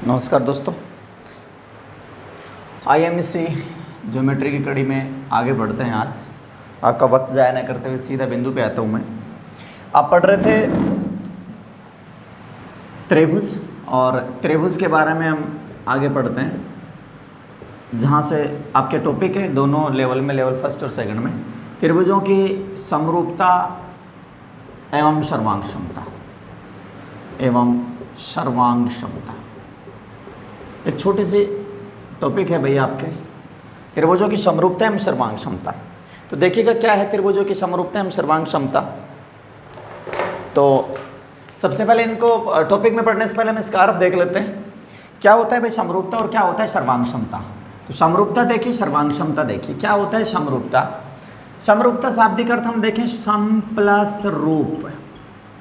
नमस्कार दोस्तों, IMC geometry की कड़ी में आगे बढ़ते हैं। आज आपका वक्त ज़ाया न करते हुए सीधा बिंदु पे आता हूँ मैं। आप पढ़ रहे थे त्रिभुज, और त्रिभुज के बारे में हम आगे पढ़ते हैं जहाँ से आपके टॉपिक है दोनों लेवल में, लेवल फर्स्ट और सेकंड में, त्रिभुजों की समरूपता एवं सर्वांग क्षमता। एक छोटी सी टॉपिक है भैया आपके, त्रिभुजों की समरूपता एवं सर्वांग क्षमता। तो देखिएगा क्या है त्रिभुजों की समरूपता एवं सर्वांग क्षमता। तो सबसे पहले इनको टॉपिक में पढ़ने से पहले हम इसका अर्थ देख लेते हैं। क्या होता है भाई समरूपता और क्या होता है सर्वांग क्षमता। तो समरूपता देखिए, सर्वांग क्षमता देखिए। क्या होता है समरूपता? समरूपता शाब्दिक अर्थ हम देखें सम प्लस रूप,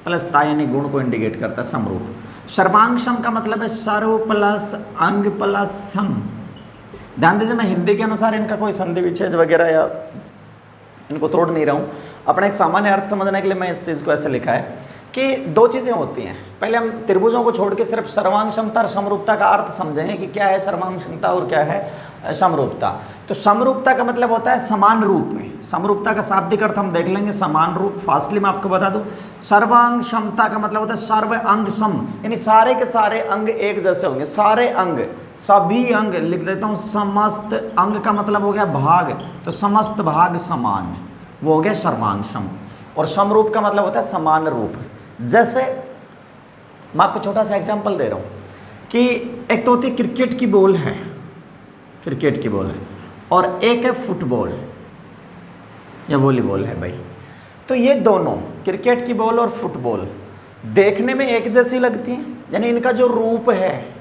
प्लसता यानी गुण को इंडिकेट करता है समरूप। सर्वांग सम का मतलब है सर्व प्लस अंग प्लस सम। ध्यान दीजिए, मैं हिंदी के अनुसार इनका कोई संधि विच्छेद वगैरह या इनको तोड़ नहीं रहा हूँ। अपना एक सामान्य अर्थ समझने के लिए मैं इस चीज़ को ऐसे लिखा है कि दो चीज़ें होती हैं। पहले हम त्रिभुजों को छोड़ के सिर्फ सर्वांग क्षमता और समरूपता का अर्थ समझें कि क्या है सर्वांग क्षमता और क्या है समरूपता। तो समरूपता का मतलब होता है समान रूप में। समरूपता का शाब्दिक अर्थ हम देख लेंगे समान रूप। फास्टली मैं आपको बता दूं, सर्वांग क्षमता का मतलब होता है सर्व अंग सम, यानी सारे के सारे अंग एक जैसे होंगे। सारे अंग, सभी अंग, लिख देता हूँ समस्त अंग का मतलब हो गया भाग, तो समस्त भाग समान, वो हो गया सर्वांग सम। और समरूप का मतलब होता है समान रूप। जैसे मैं आपको छोटा सा एग्जांपल दे रहा हूँ कि एक तो होती है क्रिकेट की बॉल है, क्रिकेट की बॉल है, और एक है फुटबॉल या वॉलीबॉल है भाई। तो ये दोनों क्रिकेट की बॉल और फुटबॉल देखने में एक जैसी लगती हैं, यानी इनका जो रूप है,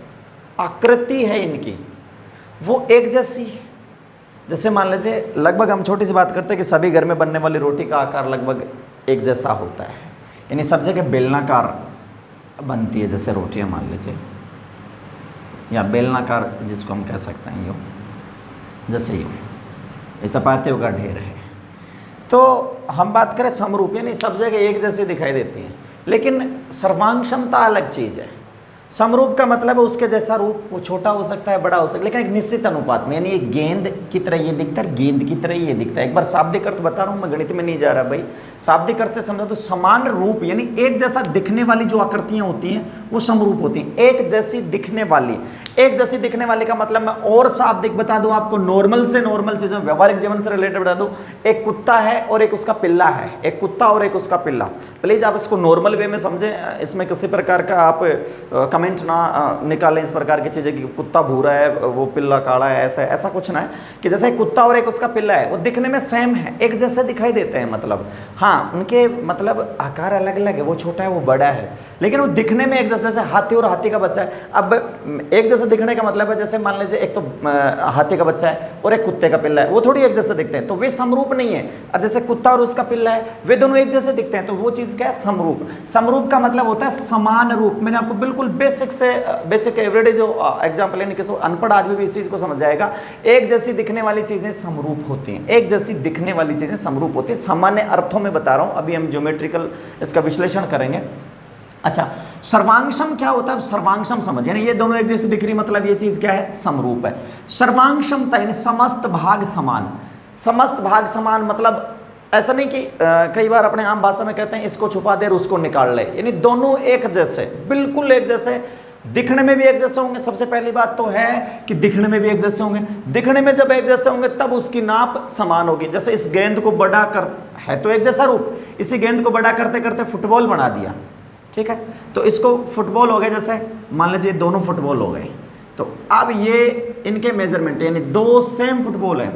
आकृति है इनकी, वो एक जैसी है। जैसे मान लीजिए लगभग हम छोटी सी बात करते हैं कि सभी घर में बनने वाली रोटी का आकार लगभग एक जैसा होता है, यानी सब जगह बेलनाकार बनती है जैसे रोटियां मान लीजिए, या बेलनाकार जिसको हम कह सकते हैं यूँ, जैसे यूँ ये चपातियों का ढेर है। तो हम बात करें समरूप, यानी सब जगह एक जैसे दिखाई देती हैं। लेकिन सर्वांग क्षमता अलग चीज़ है। समरूप का मतलब है उसके जैसा रूप, वो छोटा हो सकता है, बड़ा हो सकता है, लेकिन एक निश्चित अनुपात में, यानी ये गेंद की तरह ये दिखता है, गेंद की तरह ये दिखता है। एक बार शाब्दिक अर्थ बता रहा हूँ मैं, गणित में नहीं जा रहा भाई। शाब्दिक अर्थ से समझो तो समान रूप, यानी एक जैसा दिखने वाली जो आकृतियां होती हैं वो समरूप होती हैं। एक जैसी दिखने वाली, एक जैसी दिखने वाली का मतलब मैं और शाब्दिक बता दूं आपको, नॉर्मल से नॉर्मल चीज़ों, व्यवहारिक जीवन से रिलेटेड बता दूं। एक कुत्ता है और एक उसका पिल्ला है, एक कुत्ता और एक उसका पिल्ला। प्लीज़ आप इसको नॉर्मल वे में समझें, इसमें किसी प्रकार का आप कमेंट ना निकालें इस प्रकार की चीज़ें कि कुत्ता भूरा है वो पिल्ला काला है, ऐसा कुछ ना है। कि जैसे एक कुत्ता और एक उसका पिल्ला है, वो दिखने में सेम है, एक जैसे दिखाई देते हैं, मतलब हाँ उनके मतलब आकार अलग अलग है, वो छोटा है वो बड़ा है, लेकिन वो दिखने में एक जैसे। जैसे हाथी और हाथी का बच्चा है, अब एक जैसे दिखने का मतलब है जैसे मान लीजिए एक तो हाथी का बच्चा है और एक कुत्ते का पिल्ला है, वो थोड़ी एक जैसे दिखते हैं, तो वे समरूप नहीं है। और जैसे कुत्ता और उसका पिल्ला है, वे दोनों एक जैसे दिखते हैं, तो वो चीज़ क्या है समरूप। समरूप का मतलब होता है समान रूप। मैंने आपको बिल्कुल बेसिक एवरीडे जो एग्जाम्पल है, किसी अनपढ़ आदमी भी इस चीज़ को समझ जाएगा। एक जैसी दिखने वाली चीज़ें समरूप होती हैं, एक जैसी दिखने वाली चीज़ें समरूप होती हैं। सामान्य अर्थों में बता रहा हूँ, अभी हम ज्योमेट्रिकल इसका विश्लेषण करेंगे। अच्छा, सर्वांगसम क्या होता है? सर्वांगसम समझ, यानी ये दोनों एक जैसे दिख रही, मतलब ये चीज़ क्या है समरूप है। सर्वांगक्षमता यानी समस्त भाग समान। समस्त भाग समान मतलब ऐसा नहीं कि कई बार अपने आम भाषा में कहते हैं इसको छुपा दे और उसको निकाल ले, यानी दोनों एक जैसे, बिल्कुल एक जैसे, दिखने में भी एक जैसे होंगे। सबसे पहली बात तो है कि दिखने में भी एक जैसे होंगे। दिखने में जब एक जैसे होंगे तब उसकी नाप समान होगी। जैसे इस गेंद को बड़ा कर, है तो एक जैसा रूप, इसी गेंद को बड़ा करते करते फुटबॉल बना दिया, ठीक है, तो इसको फुटबॉल हो गए। जैसे मान लीजिए दोनों फुटबॉल हो गए, तो अब ये इनके मेजरमेंट, यानी दो सेम फुटबॉल है,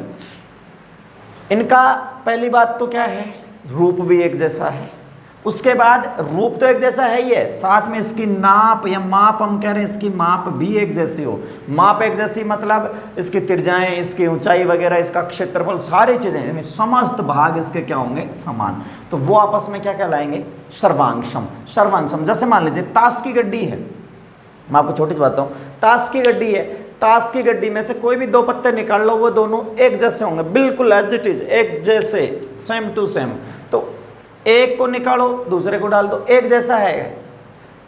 इनका पहली बात तो क्या है, रूप भी एक जैसा है। उसके बाद रूप तो एक जैसा है ही है, साथ में इसकी नाप या माप, हम कह रहे हैं इसकी माप भी एक जैसी हो। माप एक जैसी मतलब इसकी त्रिज्याएं, इसकी ऊंचाई वगैरह, इसका क्षेत्रफल, सारी चीजें, यानी समस्त भाग इसके क्या होंगे समान। तो वो आपस में क्या कहलाएंगे सर्वांगसम। सर्वांगसम जैसे मान लीजिए ताश की गड्डी है, मैं आपको छोटी सी बात बताऊं, ताश की गड्डी है, ताश की गड्डी में से कोई भी दो पत्ते निकाल लो, वो दोनों एक जैसे होंगे, बिल्कुल एज इट इज एक जैसे, सेम टू सेम। तो एक को निकालो दूसरे को डाल दो, एक जैसा है।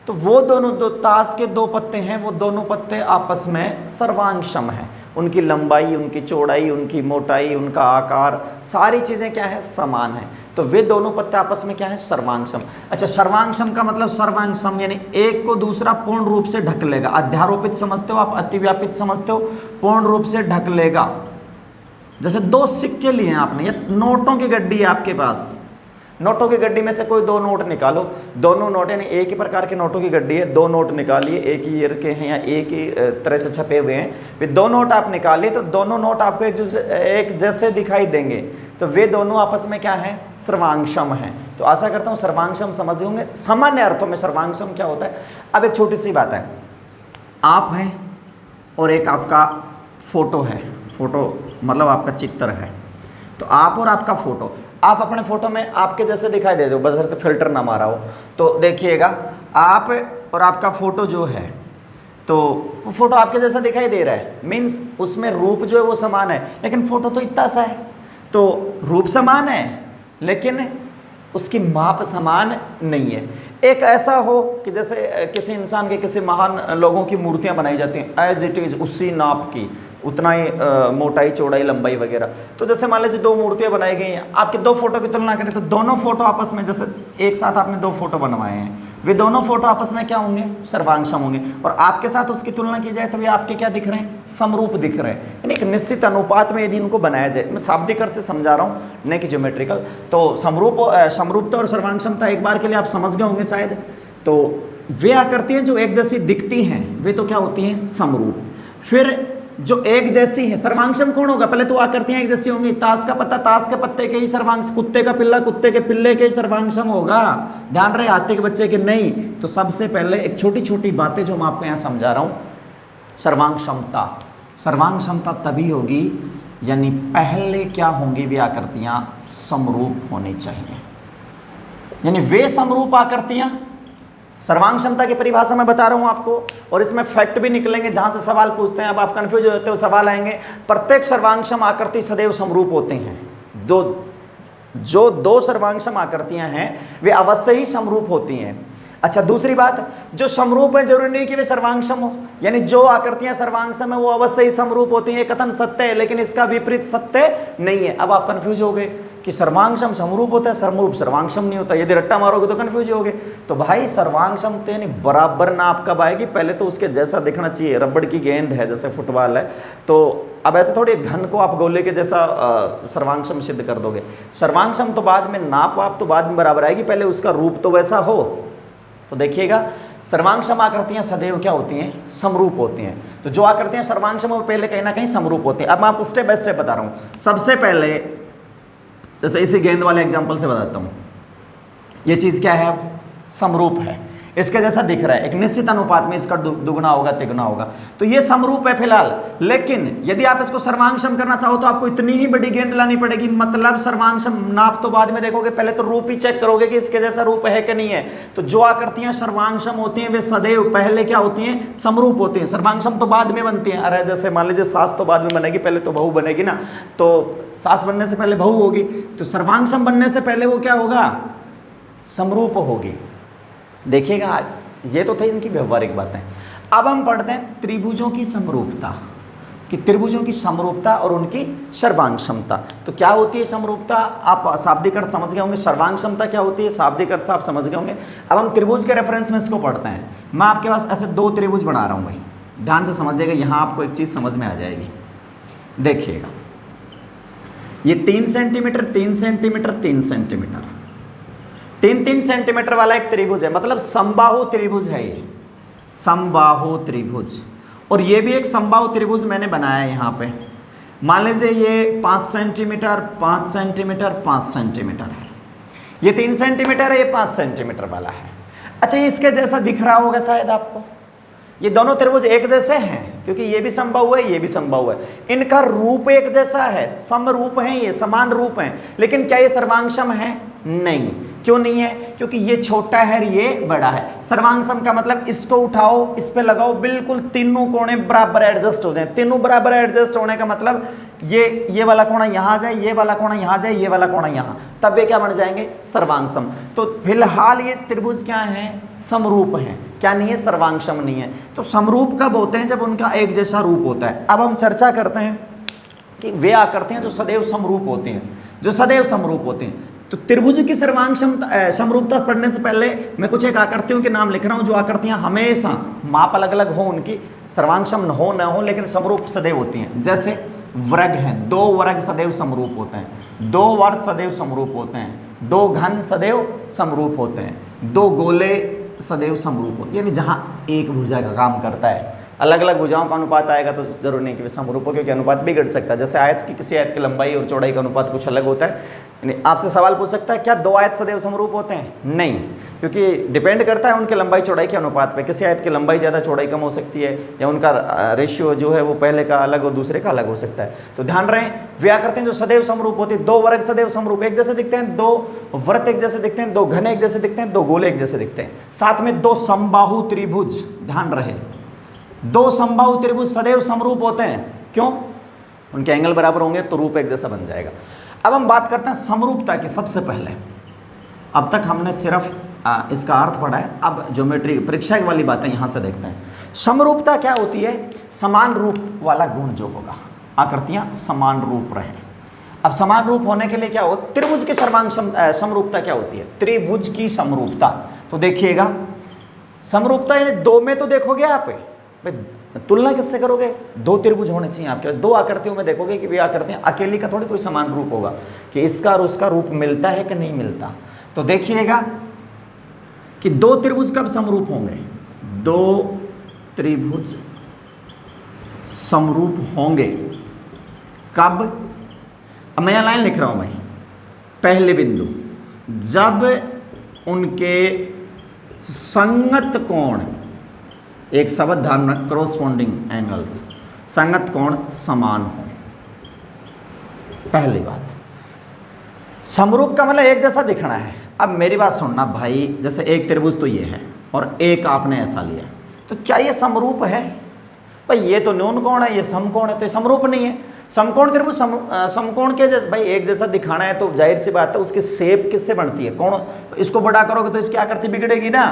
तो वो दोनों दो ताश के दो पत्ते हैं, वो दोनों पत्ते आपस में सर्वांग सम हैं। उनकी लंबाई, उनकी चौड़ाई, उनकी मोटाई, उनका आकार, सारी चीज़ें क्या है, समान है। तो वे दोनों पत्ते आपस में क्या है, सर्वांग सम। अच्छा, सर्वांग सम का मतलब सर्वांग सम यानी एक को दूसरा पूर्ण रूप से ढक लेगा। अध्यारोपित समझते हो आप, अतिव्यापित समझते हो, पूर्ण रूप से ढक लेगा। जैसे दो सिक्के लिए हैं आपने, ये नोटों की गड्डी है आपके पास, नोटों की गड्डी में से कोई दो नोट निकालो, दोनों नोट यानी एक ही प्रकार के नोटों की गड्डी है, दो नोट निकालिए, एक ही ईयर के हैं या एक ही तरह से छपे हुए हैं, वे दो नोट आप निकालिए तो दोनों नोट आपको एक जैसे दिखाई देंगे। तो वे दोनों आपस में क्या है, सर्वांग सम है। तो आशा करता हूँ सर्वांग सम समझे होंगे। सामान्य अर्थों में सर्वांग सम क्या होता है। अब एक छोटी सी बात है, आप हैं और एक आपका फोटो है, फोटो मतलब आपका चित्र है। तो आप और आपका फोटो, आप अपने फोटो में आपके जैसे दिखाई दे दो, बशर्ते फिल्टर ना मारा हो। तो देखिएगा, आप और आपका फोटो जो है, तो वो फोटो आपके जैसा दिखाई दे रहा है, मीन्स उसमें रूप जो है वो समान है, लेकिन फोटो तो इतना सा है। तो रूप समान है लेकिन उसकी माप समान नहीं है। एक ऐसा हो कि जैसे किसी इंसान के, किसी महान लोगों की मूर्तियां बनाई जाती हैं एज इट इज़ उसी नाप की, उतना ही मोटाई, चौड़ाई, लंबाई वगैरह। तो जैसे मान लीजिए दो मूर्तियां बनाई गई हैं, आपके दो फोटो की तुलना करें तो दोनों फोटो आपस में, जैसे एक साथ आपने दो फोटो बनवाए हैं, वे दोनों फोटो आपस में क्या होंगे, सर्वांग सम होंगे। और आपके साथ उसकी तुलना की जाए तो वे आपके क्या दिख रहे हैं, समरूप दिख रहे हैं। यानी एक निश्चित अनुपात में यदि इनको बनाया जाए, मैं शाब्दिक अर्थ से समझा रहा हूँ, नहीं कि ज्योमेट्रिकल। तो समरूपता और सर्वांग समता एक बार के लिए आप समझ गए होंगे शायद। तो वे आकृतियाँ जो एक जैसी दिखती हैं वे तो क्या होती हैं, समरूप। फिर जो एक जैसी है, सर्वांग सम कौन होगा, पहले तो आकृतियां एक जैसी होंगी। ताश का पत्ता ताश के पत्ते के ही सर्वांग, कुत्ते का पिल्ला कुत्ते के पिल्ले के ही सर्वांग सम होगा। ध्यान रहे, हाथी के बच्चे के नहीं। तो सबसे पहले एक छोटी छोटी बातें जो मैं आपको यहाँ समझा रहा हूँ, सर्वांग क्षमता। सर्वांग क्षमता तभी होगी यानी पहले क्या होंगी, वे आकृतियां समरूप होनी चाहिए, यानी वे समरूप आकृतियां। सर्वांग क्षमता की परिभाषा मैं बता रहा हूं आपको, और इसमें फैक्ट भी निकलेंगे जहां से सवाल पूछते हैं। अब आप कंफ्यूज हो जाते हो, सवाल आएंगे। प्रत्येक सर्वांगसम आकृति सदैव समरूप होते हैं। जो दो सर्वांगसम आकृतियां हैं वे अवश्य ही समरूप होती हैं। अच्छा, दूसरी बात, जो समरूप है जरूरी नहीं कि वे सर्वांगसम हो, यानी जो आकृतियां सर्वांगसम है वो अवश्य ही समरूप होती हैं। कथन सत्य है, लेकिन इसका विपरीत सत्य नहीं है। अब आप कंफ्यूज हो गए कि सर्वांगसम समरूप होता है, समरूप सर्वांगसम नहीं होता। यदि रट्टा मारोगे तो कंफ्यूज हो गए। तो भाई सर्वांगसम तो यानी बराबर नाप कब आएगी, पहले तो उसके जैसा दिखना चाहिए। रबड़ की गेंद है जैसे फुटबॉल है, तो अब ऐसे थोड़ी घन को आप गोले के जैसा सर्वांगसम सिद्ध कर दोगे। सर्वांगसम तो बाद में, नाप वाप तो बाद में बराबर आएगी, पहले उसका रूप तो वैसा हो। तो देखिएगा, सर्वांगसम आकृतियां सदैव क्या होती हैं, समरूप होती हैं। तो जो आकृतियां सर्वांगसम वो पहले कहीं ना कहीं समरूप होती हैं। अब मैं आपको स्टेप बाय स्टेप बता रहा हूँ। सबसे पहले जैसे इसी गेंद वाले एग्जाम्पल से बताता हूँ, ये चीज़ क्या है, अब समरूप है, इसके जैसा दिख रहा है, एक निश्चित अनुपात में इसका दुगना होगा तिगुना होगा, तो ये समरूप है फिलहाल। लेकिन यदि आप इसको सर्वांगसम करना चाहो तो आपको इतनी ही बड़ी गेंद लानी पड़ेगी। मतलब सर्वांगसम नाप तो बाद में देखोगे, पहले तो रूप ही चेक करोगे कि इसके जैसा रूप है कि नहीं है। तो जो आकृतियां सर्वांगसम होती हैं वे सदैव पहले क्या होती हैं, समरूप होती हैं। सर्वांगसम तो बाद में बनती हैं। अरे जैसे मान लीजिए सास तो बाद में बनेगी, पहले तो बहू बनेगी ना, तो सास बनने से पहले बहू होगी, तो सर्वांगसम बनने से पहले वो क्या होगा, समरूप होगी। देखिएगा, ये तो थे इनकी व्यवहारिक बातें। अब हम पढ़ते हैं त्रिभुजों की समरूपता, कि त्रिभुजों की समरूपता और उनकी सर्वांग क्षमता। तो क्या होती है समरूपता, आप शाब्दिक अर्थ समझ गए होंगे। सर्वांग क्षमता क्या होती है, शाब्दिक अर्थ आप समझ गए होंगे। अब हम त्रिभुज के रेफरेंस में इसको पढ़ते हैं। मैं आपके पास ऐसे दो त्रिभुज बना रहा हूँ भाई, ध्यान से समझिएगा, यहाँ आपको एक चीज़ समझ में आ जाएगी। देखिएगा, ये 3 सेंटीमीटर 3 सेंटीमीटर 3 सेंटीमीटर 3-3 सेंटीमीटर वाला एक त्रिभुज है, मतलब समबाहु त्रिभुज है ये, समबाहु त्रिभुज। और ये भी एक समबाहु त्रिभुज मैंने बनाया है यहाँ पे। मान लीजिए ये 5 सेंटीमीटर 5 सेंटीमीटर 5 सेंटीमीटर है, ये 3 सेंटीमीटर है, ये 5 सेंटीमीटर वाला है। अच्छा, ये इसके जैसा दिख रहा होगा शायद आपको। ये दोनों त्रिभुज एक जैसे हैं क्योंकि ये भी समबाहु है, ये भी समबाहु है। इनका रूप एक जैसा है, समरूप है, ये समान रूप है। लेकिन क्या ये सर्वांगसम है, नहीं। क्यों नहीं है, क्योंकि ये छोटा है, ये बड़ा है। सर्वांगसम का मतलब इसको उठाओ, इस पे लगाओ, बिल्कुल तीनों कोणे बराबर एडजस्ट हो जाए। तीनों बराबर एडजस्ट होने का मतलब ये वाला कोणा यहाँ आ जाए, ये वाला कोणा यहाँ आ जाए, ये वाला कोणा यहाँ, तब वे क्या बन जाएंगे, सर्वांगसम। तो फिलहाल ये त्रिभुज क्या है, समरूप है। क्या नहीं है, सर्वांग सम नहीं है। तो समरूप कब होते हैं, जब उनका एक जैसा रूप होता है। अब हम चर्चा करते हैं कि वे आकृतियां हैं जो सदैव समरूप होते हैं, जो सदैव समरूप होते हैं। तो त्रिभुज की सर्वांग समरूपता पढ़ने से पहले मैं कुछ एक आकृतियों के नाम लिख रहा हूं, जो आकृतियां हमेशा माप अलग अलग हो उनकी, सर्वांग सम हो न हो, लेकिन समरूप सदैव होती हैं। जैसे वर्ग हैं, दो वर्ग सदैव समरूप होते हैं, दो वर्ग सदैव समरूप होते हैं, दो घन सदैव समरूप होते हैं, दो गोले सदैव समरूप होते हैं। यानी जहाँ एक भुजा का काम करता है, अलग अलग भुजाओं का अनुपात आएगा तो जरूर नहीं कि वे समरूप हो, क्योंकि अनुपात बिगड़ सकता है। जैसे आयत की, किसी आयत की लंबाई और चौड़ाई का अनुपात कुछ अलग होता है। यानी आपसे सवाल पूछ सकता है क्या दो आयत सदैव समरूप होते हैं? नहीं, क्योंकि डिपेंड करता है उनके लंबाई चौड़ाई के अनुपात पे। किसी आयत की लंबाई ज़्यादा चौड़ाई कम हो सकती है, या उनका रेशियो जो है वो पहले का अलग और दूसरे का अलग हो सकता है। तो ध्यान रहे, वे आकृति हैं जो सदैव समरूप होती है। दो वर्ग सदैव समरूप एक जैसे दिखते हैं, दो वृत्त एक जैसे दिखते हैं, दो घन एक जैसे दिखते हैं, दो गोले एक जैसे दिखते हैं। साथ में दो समबाहु त्रिभुज, ध्यान रहे, दो समबाहु त्रिभुज सदैव समरूप होते हैं। क्यों? उनके एंगल बराबर होंगे तो रूप एक जैसा बन जाएगा। अब हम बात करते हैं समरूपता की। सबसे पहले, अब तक हमने सिर्फ इसका अर्थ पढ़ा है, अब ज्योमेट्री परीक्षा वाली बातें यहाँ से देखते हैं। समरूपता क्या होती है? समान रूप वाला गुण जो होगा, आकृतियाँ समान रूप रहें। अब समान रूप होने के लिए क्या हो, त्रिभुज की सर्वांग समरूपता क्या होती है? त्रिभुज की समरूपता, तो देखिएगा, समरूपता यानी दो में तो देखोगे आप, तुलना किससे करोगे? दो त्रिभुज होने चाहिए आपके, दो आकृतियों में देखोगे कि वे आकृतियां अकेली का थोड़ी कोई समान रूप होगा, कि इसका और उसका रूप मिलता है कि नहीं मिलता। तो देखिएगा कि दो त्रिभुज कब समरूप होंगे? दो त्रिभुज समरूप होंगे कब? अब मैं यहां लाइन लिख रहा हूं भाई, पहले बिंदु, जब उनके संगत कोण, एक शब्द ध्यान रख, क्रॉसपोंडिंग एंगल्स, संगत कोण समान हो। पहली बात, समरूप का मतलब एक जैसा दिखना है। अब मेरी बात सुनना भाई, जैसे एक त्रिभुज तो ये है और एक आपने ऐसा लिया, तो क्या ये समरूप है? भाई ये तो न्यून कोण है, ये समकोण है, तो ये समरूप नहीं है। समकोण त्रिभुज समकोण के जैसे, भाई एक जैसा दिखाना है तो जाहिर सी बात है उसकी शेप किससे बनती है? कोण, इसको बड़ा करोगे तो इसकी आकृति बिगड़ेगी ना,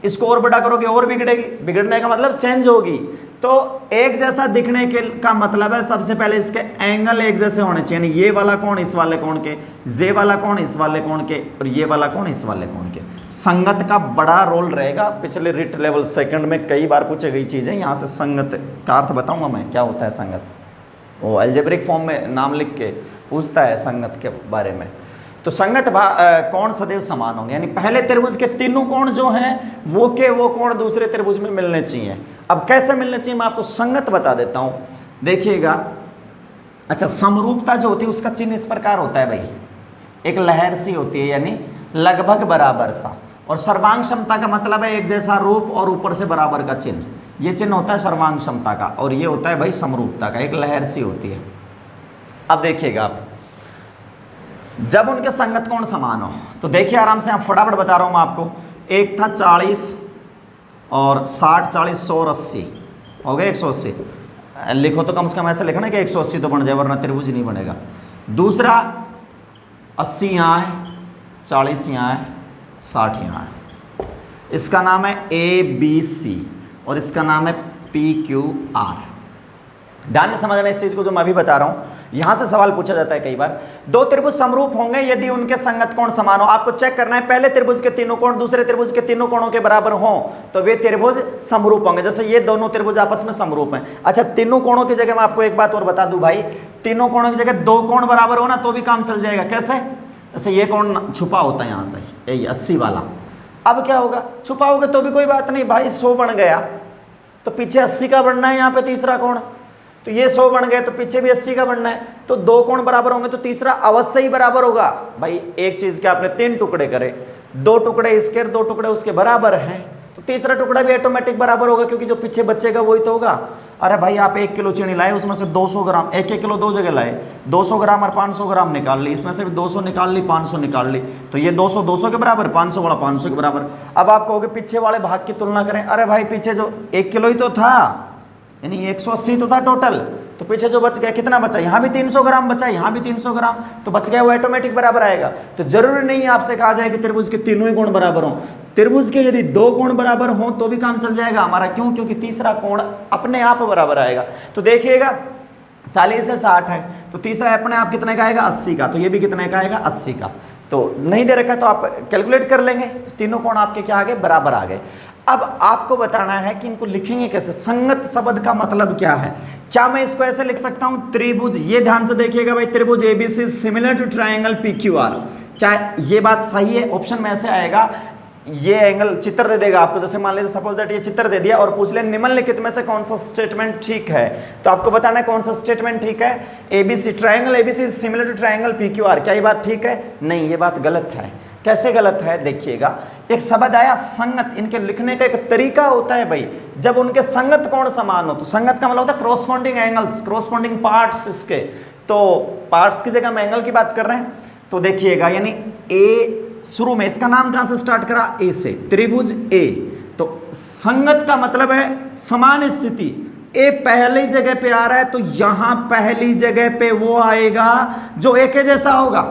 इसको और बड़ा करोगे और बिगड़ेगी, बिगड़ने का मतलब चेंज होगी। तो एक जैसा दिखने के का मतलब है सबसे पहले इसके एंगल एक जैसे होने चाहिए, यानी ये वाला कोण इस वाले कोण के, ये वाला कोण इस वाले कोण के, और ये वाला कोण इस वाले कोण के। संगत का बड़ा रोल रहेगा। पिछले रिट लेवल सेकंड में कई बार पूछी गई चीज़ है, यहाँ से संगत का अर्थ बताऊंगा मैं, क्या होता है संगत। वो अलजेब्रिक फॉर्म में नाम लिख के पूछता है संगत के बारे में। तो संगत कोण सदैव समान होंगे, यानी पहले त्रिभुज के तीनों कोण जो हैं वो के वो कोण दूसरे त्रिभुज में मिलने चाहिए। अब कैसे मिलने चाहिए मैं आपको संगत बता देता हूँ, देखिएगा। अच्छा, समरूपता जो होती है उसका चिन्ह इस प्रकार होता है भाई, एक लहर सी होती है, यानी लगभग बराबर सा। और सर्वांग क्षमता का मतलब है एक जैसा रूप और ऊपर से बराबर का चिन्ह, ये चिन्ह होता है सर्वांग क्षमता का, और ये होता है भाई समरूपता का, एक लहर सी होती है। अब देखिएगा आप, जब उनके संगत कोण समान हो, तो देखिए आराम से, आप फटाफट बता रहा हूँ मैं आपको। एक था 40 और 60, 40, 100 और 80 हो गए 180। लिखो तो कम से कम ऐसे लिखना कि 180 तो बन जाए, वरना त्रिभुज नहीं बनेगा। दूसरा 80 यहाँ है, 40 यहाँ है, 60 यहाँ है। इसका नाम है ABC और इसका नाम है PQR। ध्यान से समझना इस चीज़ को जो मैं अभी बता रहा हूँ। यहाँ से सवाल पूछा जाता है कई बार, दो त्रिभुज समरूप होंगे यदि उनके संगत कोण समान हो। आपको चेक करना है, पहले त्रिभुज के तीनों कोण दूसरे त्रिभुज के तीनों कोणों के बराबर हों तो वे त्रिभुज समरूप होंगे। जैसे ये दोनों त्रिभुज आपस में समरूप हैं। अच्छा, तीनों कोणों की जगह मैं आपको एक बात और बता दूं भाई, तीनों कोणों की जगह दो कोण बराबर हो ना तो भी काम चल जाएगा। कैसे? जैसे ये कोण छुपा होता है यहाँ से, यही 80 वाला, अब क्या होगा, छुपा होगा तो भी कोई बात नहीं भाई, 100 बन गया तो पीछे 80 का बनना है, यहाँ पे तीसरा कोण, तो ये 100 बन गए तो पीछे भी 80 का बनना है, तो दो कोण बराबर होंगे तो तीसरा अवश्य ही बराबर होगा। भाई एक चीज के आपने 3 टुकड़े करे, 2 टुकड़े इसके 2 टुकड़े उसके बराबर हैं, तो तीसरा टुकड़ा भी ऑटोमेटिक बराबर होगा, क्योंकि जो पीछे बचेगा वही तो होगा। अरे भाई आप 1 किलो चीनी लाए, उसमें से 200 ग्राम, 1 किलो दो जगह लाए, 200 ग्राम और 500 ग्राम निकाल ली, इसमें से भी 200 निकाल ली, 500 निकाल ली, तो ये 200 200 के बराबर, 500 वाला 500 के बराबर। अब आप कहोगे पीछे वाले भाग की तुलना करें, अरे भाई पीछे जो 1 किलो ही तो था, यानी 180 तो था टोटल, तो पीछे जो बच गया कितना बचा, यहाँ भी 300 ग्राम बचा, यहाँ भी 300 ग्राम, तो बच गया वो ऑटोमेटिक बराबर आएगा। तो जरूरी नहीं है आपसे कहा जाए कि त्रिभुज के तीनों ही कोण बराबर हों, त्रिभुज के यदि 2 कोण बराबर हों तो भी काम चल जाएगा हमारा। क्यों? क्योंकि तीसरा कोण अपने आप बराबर आएगा। तो देखिएगा 40 से 60 है, तो तीसरा अपने आप कितने का आएगा, 80 का, तो ये भी कितने का आएगा, 80 का। तो नहीं दे रखा है तो आप कैलकुलेट कर लेंगे, तो तीनों कोण आपके क्या आ गए, बराबर आ गए। अब आपको बताना है कि इनको लिखेंगे कैसे। संगत शब्द का मतलब क्या है? क्या मैं इसको ऐसे लिख सकता हूं, त्रिभुज, ये ध्यान से देखिएगा भाई, त्रिभुज ABC similar to triangle PQR, क्या ये बात सही है? ऑप्शन में ऐसे आएगा, ये एंगल चित्र दे देगा आपको, जैसे मान लीजिए सपोज दैट ये चित्र दे दिया और पूछ ले निम्नलिखित में से कौन सा स्टेटमेंट ठीक है, तो आपको बताना है कौन सा स्टेटमेंट ठीक है। ABC, triangle ABC is similar to triangle PQR, क्या ये बात ठीक है? नहीं, ये बात गलत है। कैसे गलत है? देखिएगा, एक शब्द आया संगत, इनके लिखने का एक तरीका होता है भाई, जब उनके संगत कोण समान हो, तो संगत का मतलब होता है क्रॉसपॉन्डिंग एंगल्स, क्रॉसपॉन्डिंग पार्ट्स इसके, तो पार्ट्स की जगह हम एंगल की बात कर रहे हैं। तो देखिएगा, यानी ए शुरू में इसका नाम कहां से स्टार्ट करा, ए से, त्रिभुज ए, तो संगत का मतलब है समान स्थिति। ए पहली जगह पे आ रहा है तो यहां पहली जगह पे वो आएगा जो ए के जैसा होगा।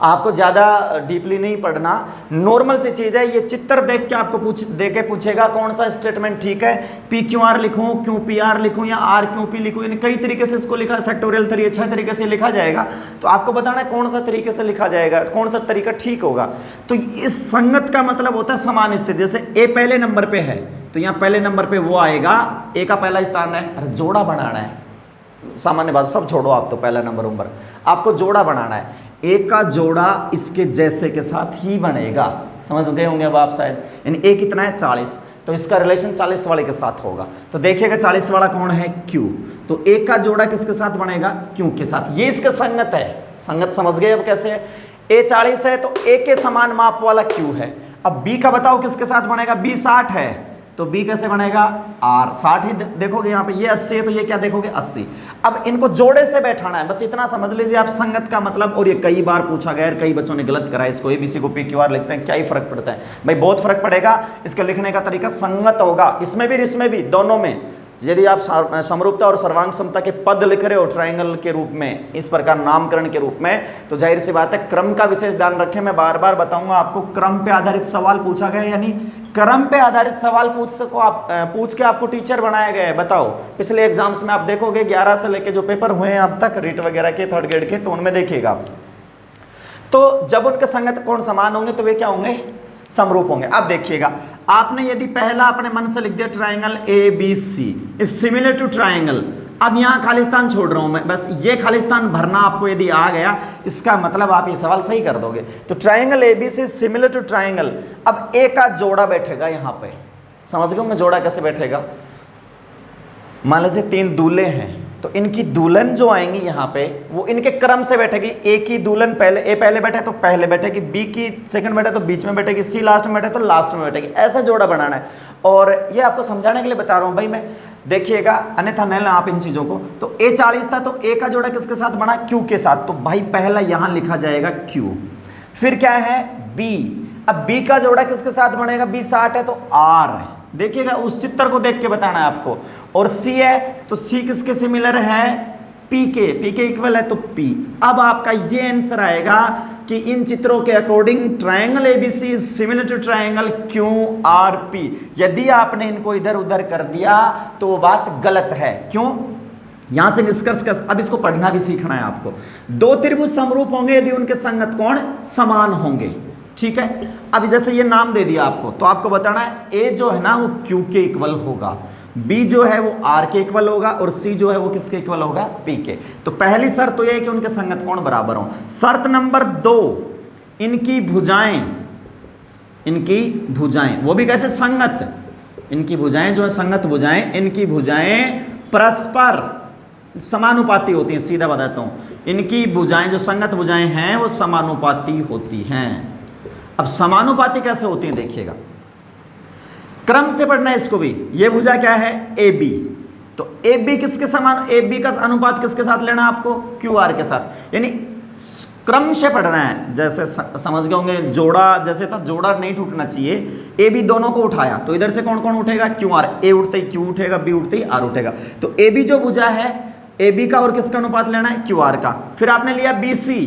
आपको ज्यादा डीपली नहीं पढ़ना, नॉर्मल सी चीज है। ये चित्र देख के आपको देके पूछेगा कौन सा स्टेटमेंट ठीक है, पी क्यू आर लिखूं, क्यू पी आर लिखूं या आर क्यू पी लिखूं, यानी कई तरीके से इसको लिखा, फैक्टोरियल तरीके 6 तरीके से लिखा जाएगा। तो आपको बताना है कौन सा तरीके से लिखा जाएगा, कौन सा तरीका ठीक होगा। तो इस संगत का मतलब होता है समान स्थिति। जैसे ए पहले नंबर पे है तो यहाँ पहले नंबर पे वो आएगा, ए का पहला स्थान है, अरे जोड़ा बनाना है, सामान्य बात सब छोड़ो, आप तो पहला नंबर आपको जोड़ा बनाना है, ए का जोड़ा इसके जैसे के साथ ही बनेगा। समझ गए होंगे अब आप शायद, यानी ए कितना है, 40, तो इसका रिलेशन 40 वाले के साथ होगा। तो देखिएगा 40 वाला कौन है, क्यू, तो ए का जोड़ा किसके साथ बनेगा, क्यू के साथ, ये इसका संगत है। संगत समझ गए अब कैसे है। ए 40 है तो ए के समान माप वाला क्यू है। अब बी का बताओ किसके साथ बनेगा, बी 60 है तो बी कैसे बनेगा, आर 60 ही देखोगे, यहाँ पे ये 80 है तो ये क्या देखोगे, 80। अब इनको जोड़े से बैठाना है, बस इतना समझ लीजिए आप संगत का मतलब। और ये कई बार पूछा गया है, कई बच्चों ने गलत करा है इसको, एबीसी को पी क्यू आर लिखते हैं, क्या ही फर्क पड़ता है भाई, बहुत फर्क पड़ेगा। इसका लिखने का तरीका संगत होगा, इसमें भी इसमें भी, दोनों में। यदि आप समरूपता और सर्वांग समता के पद लिख रहे हो ट्रायंगल के रूप में, इस प्रकार नामकरण के रूप में, तो जाहिर सी बात है क्रम का विशेष ध्यान रखें। मैं बार बार बताऊंगा आपको, क्रम पे आधारित सवाल पूछा गया, यानी क्रम पे आधारित सवाल पूछ के आपको टीचर बनाया गया है। बताओ, पिछले एग्जाम्स में आप देखोगे 11 से लेके जो पेपर हुए हैं अब तक, रीट वगैरह के, थर्ड ग्रेड के, तो उनमें देखिएगा आप, तो जब उनके संगत कोण समान होंगे तो वे क्या होंगे, समरूप होंगे। अब देखिएगा, आपने यदि पहला अपने मन से लिख दिया triangle A B C is similar to triangle, अब यहां खालिस्तान छोड़ रहा हूं मैं, बस ये खालिस्तान भरना आपको यदि आ गया, इसका मतलब आप ये सवाल सही कर दोगे। तो triangle A B C similar to triangle, अब ए का जोड़ा बैठेगा यहां पे, समझ गए मैं जोड़ा कैसे बैठेगा। मान लीजिए 3 दूल्हे हैं, तो इनकी दुल्हन जो आएंगी यहाँ पे वो इनके क्रम से बैठेगी। ए की दुल्हन पहले, ए पहले बैठे तो पहले बैठेगी, बी की सेकंड बैठे तो बीच में बैठेगी, सी लास्ट में बैठे तो लास्ट में बैठेगी, ऐसा जोड़ा बनाना है। और ये आपको समझाने के लिए बता रहा हूँ भाई मैं, देखिएगा अन्यथा नहीं आप इन चीज़ों को। तो ए 40 था तो ए का जोड़ा किसके साथ बना, क्यू के साथ, तो भाई पहला यहाँ लिखा जाएगा क्यू। फिर क्या है, बी, अब बी का जोड़ा किसके साथ बनेगा, बी 60 है तो आर है, देखिएगा उस चित्र को देख के बताना है आपको। और सी है तो सी किसके सिमिलर है, पी के, पी के इक्वल है तो पी। अब आपका ये आंसर आएगा कि इन चित्रों के according triangle ABC is similar to triangle Q R P. यदि आपने इनको इधर उधर कर दिया तो वो बात गलत है। क्यों, यहां से निष्कर्ष का, अब इसको पढ़ना भी सीखना है आपको। 2 त्रिभुज समरूप होंगे यदि उनके संगत कोण समान होंगे, ठीक है। अब जैसे ये नाम दे दिया आपको, तो आपको बताना है ए जो है ना वो क्यू के इक्वल होगा, बी जो है वो आर के इक्वल होगा, और सी जो है वो किसके इक्वल होगा, पी के। तो पहली शर्त तो यह है कि उनके संगत कोण बराबर हों। शर्त नंबर 2, इनकी भुजाएं वो भी कैसे, संगत, इनकी भुजाएं जो है संगत भुजाएं, इनकी भुजाएं परस्पर समानुपाती होती हैं। सीधा बताता हूं, इनकी भुजाएं जो संगत भुजाएं हैं वो समानुपाती होती हैं। अब समानुपाती कैसे होती हैं देखिएगा, क्रम से पढ़ना है इसको भी। ये भुजा क्या है, ए बी, तो ए बी किसके समान, ए बी का अनुपात किसके साथ लेना आपको, क्यू आर के साथ। यानी क्रम से पढ़ना है। जैसे समझ गए होंगे, जोड़ा जैसे था, जोड़ा नहीं टूटना चाहिए। ए बी दोनों को उठाया तो इधर से कौन कौन उठेगा, क्यू आर। ए उठते ही क्यू उठेगा, बी उठते ही आर उठेगा। तो ए बी जो भुजा है, ए बी का और किसका अनुपात लेना है, क्यू आर का। फिर आपने लिया बी सी,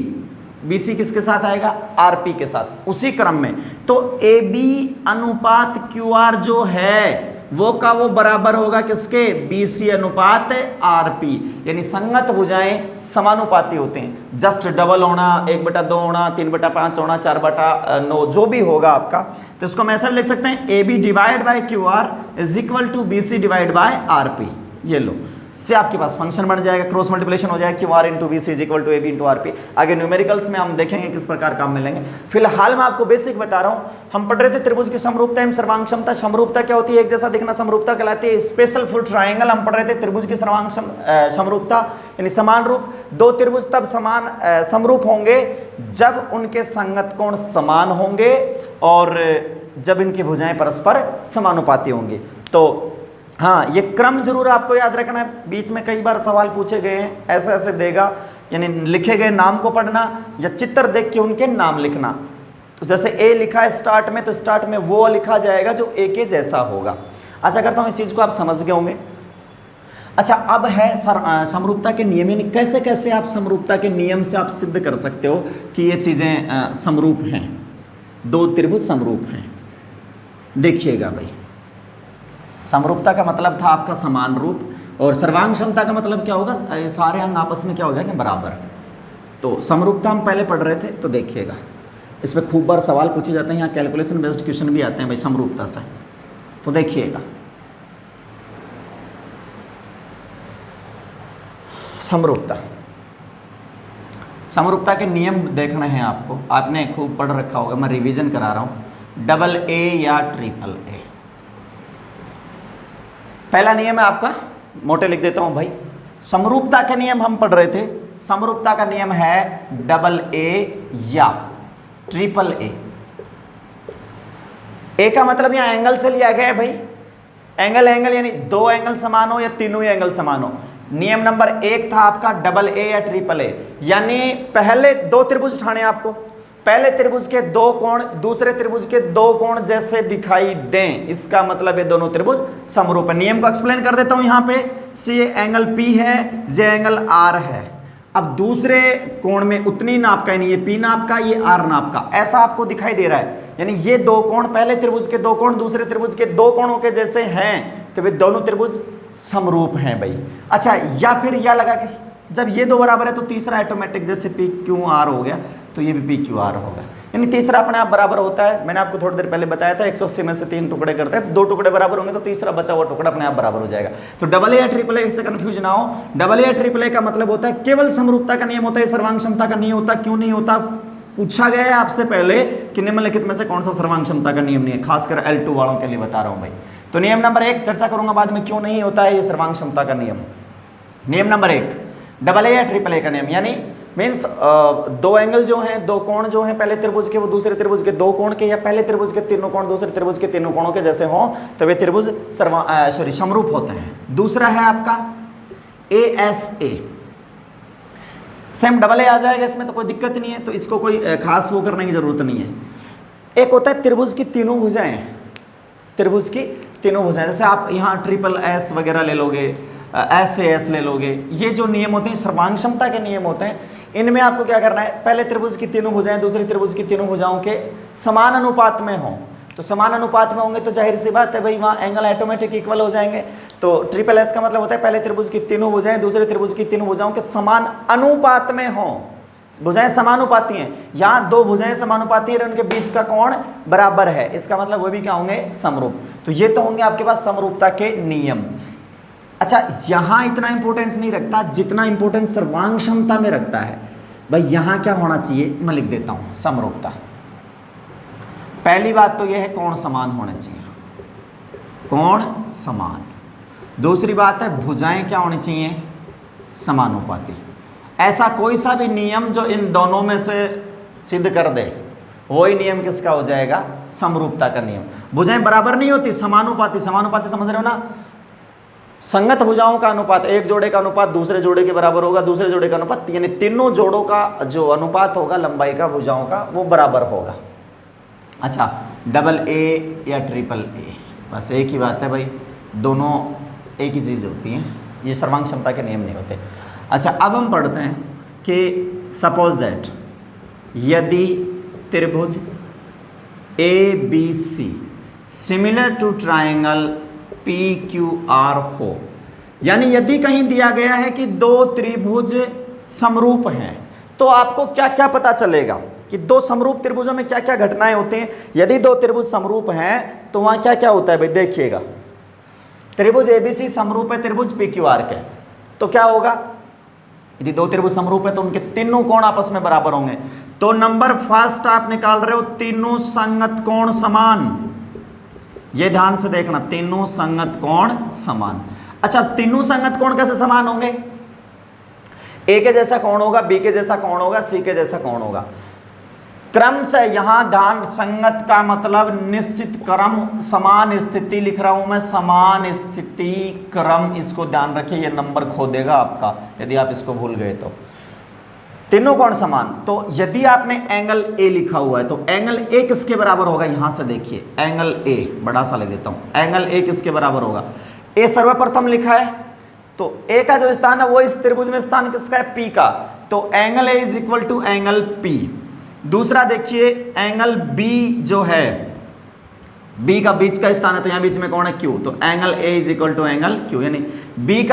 बी सी किसके साथ आएगा, आर पी के साथ, उसी क्रम में। तो ए बी अनुपात क्यू आर जो है वो का वो बराबर होगा किसके, बी सी अनुपात आर पी। यानी संगत भुजाएं समानुपाती होते हैं। जस्ट डबल होना, 1/2 होना, 3/5 होना, 4/9 जो भी होगा आपका, तो इसको हम ऐसा भी लिख सकते हैं, A B divide by Q R is equal to B C divide by R P. ये लो, से आपके पास फंक्शन बन जाएगा, क्रॉस मल्टीप्लिकेशन हो जाएगा, Q R into B C is equal to A B into R P. आगे numericals में हम देखेंगे किस प्रकार काम मिलेंगे। फिलहाल मैं आपको बेसिक बता रहा हूं। हम पढ़ रहे थे त्रिभुज की समरूपता एवं सर्वांग क्षमता। समरूपता क्या होती है, एक जैसा दिखना समरूपता कहलाती है। स्पेशल फॉर ट्रायंगल हम पढ़ रहे थे त्रिभुज की सर्वांग समरूपता, यानी समान रूप। दो त्रिभुज तब समान समरूप होंगे जब उनके संगत कोण समान होंगे और जब इनकी भुजाएं परस्पर समानुपाती होंगी। तो हाँ, ये क्रम जरूर आपको याद रखना है। बीच में कई बार सवाल पूछे गए हैं, ऐसे ऐसे देगा, यानी लिखे गए नाम को पढ़ना या चित्र देख के उनके नाम लिखना। तो जैसे ए लिखा है स्टार्ट में, तो स्टार्ट में वो लिखा जाएगा जो ए के जैसा होगा। आशा करता हूँ इस चीज़ को आप समझ गए होंगे। अच्छा, अब है समरूपता के नियम, यानी कैसे कैसे आप समरूपता के नियम से आप सिद्ध कर सकते हो कि ये चीज़ें समरूप हैं, दो त्रिभुज समरूप हैं। देखिएगा भाई, समरूपता का मतलब था आपका समान रूप, और सर्वांग क्षमता का मतलब क्या होगा, सारे अंग आपस में क्या हो जाएंगे, बराबर। तो समरूपता हम पहले पढ़ रहे थे, तो देखिएगा इसमें खूब बार सवाल पूछे जाते हैं, यहाँ कैलकुलेशन बेस्ड क्वेश्चन भी आते हैं भाई समरूपता से। तो देखिएगा, समरूपता, समरूपता के नियम देखने हैं आपको, आपने खूब पढ़ रखा होगा, मैं रिवीजन करा रहा हूँ। डबल ए या ट्रिपल ए, पहला नियम है आपका, मोटे लिख देता हूं भाई। समरूपता के नियम हम पढ़ रहे थे, समरूपता का नियम है डबल ए या ट्रिपल ए। ए का मतलब यहां एंगल से लिया गया है भाई, एंगल एंगल यानी दो एंगल समान हो या तीनों ही एंगल समान हो। नियम नंबर 1 था आपका डबल ए या ट्रिपल ए, यानी पहले दो त्रिभुज उठाने आपको, पहले त्रिभुज के दो कोण दूसरे त्रिभुज के दो कोण जैसे दिखाई दें, इसका मतलब ये दोनों त्रिभुज समरूप है। नियम को एक्सप्लेन कर देता हूं। यहां पे सी एंगल P है, जे एंगल R है। अब दूसरे कोण में उतनी नाप का, यानी ये P नाप का, ये R नाप का, ऐसा आपको दिखाई दे रहा है। यानी ये दो कोण, पहले त्रिभुज के दो कोण दूसरे त्रिभुज के दो कोणों के जैसे हैं, तो वे दोनों त्रिभुज समरूप हैं भाई। अच्छा, या फिर या लगा के जब ये दो बराबर है तो तीसरा ऑटोमेटिक, जैसे पी क्यू आर हो गया तो ये भी पी क्यू आर होगा, यानी तीसरा अपने आप बराबर होता है। मैंने आपको थोड़ी देर पहले बताया था 180 में से 3 टुकड़े करते हैं, 2 टुकड़े बराबर होंगे तो तीसरा बचा हुआ टुकड़ा अपने आप बराबर हो जाएगा। तो डबल ए या ट्रिपल ए से कंफ्यूज ना हो। डबल ए या ट्रिपल ए का मतलब होता है केवल समरूपता का नियम होता है, सर्वांग क्षमता का नहीं होता। क्यों नहीं होता, पूछा गया है आपसे पहले कि निम्नलिखित में से कौन सा सर्वांग क्षमता का नियम नहीं है, खासकर L2 वालों के लिए बता रहा हूं भाई। तो नियम नंबर 1 चर्चा करूंगा बाद में, क्यों नहीं होता है ये सर्वांग क्षमता का नियम। नियम नंबर 1 डबल ए या ट्रिपल ए का नियम, यानी मीन्स दो एंगल जो हैं, दो कोण जो हैं पहले त्रिभुज के, वो दूसरे त्रिभुज के दो कोण के, या पहले त्रिभुज के तीनों कोण दूसरे त्रिभुज के तीनों कोणों के जैसे हों, तो वे त्रिभुज समरूप होते हैं। दूसरा है आपका ASA, सेम डबल ए आ जाएगा इसमें, तो कोई दिक्कत नहीं है, तो इसको कोई खास वो करने की जरूरत नहीं है। एक होता है त्रिभुज की तीनों भुजाएं, त्रिभुज की तीनों भुजाएं, जैसे आप यहाँ ट्रिपल एस वगैरह ले लोगे, SAS ले लोगे, ये जो नियम होते हैं सर्वांग क्षमता के नियम होते हैं। इनमें आपको क्या करना है, पहले त्रिभुज की तीनों भुजाएं दूसरे त्रिभुज की तीनों भुजाओं के समान अनुपात में हों, तो समान अनुपात में होंगे तो जाहिर सी बात है भाई, वहाँ एंगल ऑटोमेटिक इक्वल हो जाएंगे। तो ट्रिपल एस का मतलब होता है पहले त्रिभुज की तीनों भुजाएं दूसरे त्रिभुज की तीनों भुजाओं के समान अनुपात में हों, भुजाएं समानुपाती हैं। यहाँ दो भुजाएं समानुपाती है, उनके बीच का कोण बराबर है, इसका मतलब वो भी क्या होंगे, समरूप। तो ये तो होंगे आपके पास समरूपता के नियम। अच्छा, यहां इतना इंपॉर्टेंस नहीं रखता जितना इंपॉर्टेंस सर्वांग क्षमता में रखता है भाई। यहां क्या होना चाहिए, मैं लिख देता हूं समरूपता। पहली बात तो यह है कोण समान होने चाहिए, कोण समान। दूसरी बात है भुजाएं क्या होनी चाहिए, समानुपाती। ऐसा कोई सा भी नियम जो इन दोनों में से सिद्ध कर दे, वही नियम किसका हो जाएगा, समरूपता का नियम। भुजाएं बराबर नहीं होती, समानुपाती। समानुपाती समझ रहे हो ना, संगत भुजाओं का अनुपात, एक जोड़े का अनुपात दूसरे जोड़े के बराबर होगा, दूसरे जोड़े का अनुपात, यानी तीनों जोड़ों का जो अनुपात होगा लंबाई का भुजाओं का वो बराबर होगा। अच्छा, डबल ए या ट्रिपल ए, बस एक ही बात है भाई, दोनों एक ही चीज़ होती हैं, ये सर्वांग क्षमता के नियम नहीं होते। अच्छा, अब हम पढ़ते हैं कि सपोज दैट यदि त्रिभुज A B C similar to triangle P Q R हो, यानी यदि कहीं दिया गया है कि दो त्रिभुज समरूप हैं, तो आपको क्या क्या पता चलेगा कि दो समरूप त्रिभुजों में क्या क्या घटनाएं होती हैं। यदि दो त्रिभुज समरूप हैं तो वहां क्या क्या होता है भाई, देखिएगा। त्रिभुज एबीसी समरूप है त्रिभुज पी क्यू आर के, तो क्या होगा, यदि दो त्रिभुज समरूप है तो उनके तीनों कोण आपस में बराबर होंगे। तो नंबर फर्स्ट आप निकाल रहे हो, तीनों संगत कोण समान, ये ध्यान से देखना, तीनों संगत कोण समान। अच्छा, तीनों संगत कोण कैसे समान होंगे, ए के जैसा कोण होगा, बी के जैसा कोण होगा, सी के जैसा कोण होगा। क्रम से, यहां ध्यान, संगत का मतलब निश्चित क्रम, समान स्थिति लिख रहा हूं मैं, समान स्थिति क्रम, इसको ध्यान रखिए, ये नंबर खो देगा आपका यदि आप इसको भूल गए तो। तीनों कोण समान, तो यदि आपने एंगल ए लिखा हुआ है तो एंगल ए किसके बराबर होगा, यहां से देखिए, एंगल ए बड़ा सा लिख देता हूं, एंगल ए किसके बराबर होगा, ए सर्वप्रथम लिखा है, तो ए का जो स्थान है वो इस त्रिभुज में स्थान किसका है, पी का, तो angle A is equal to angle P. दूसरा देखिए, एंगल बी जो है, बी का बीच का स्थान है तो यहां बीच में कौन है, क्यू, तो angle A is equal to angle Q, यानी बी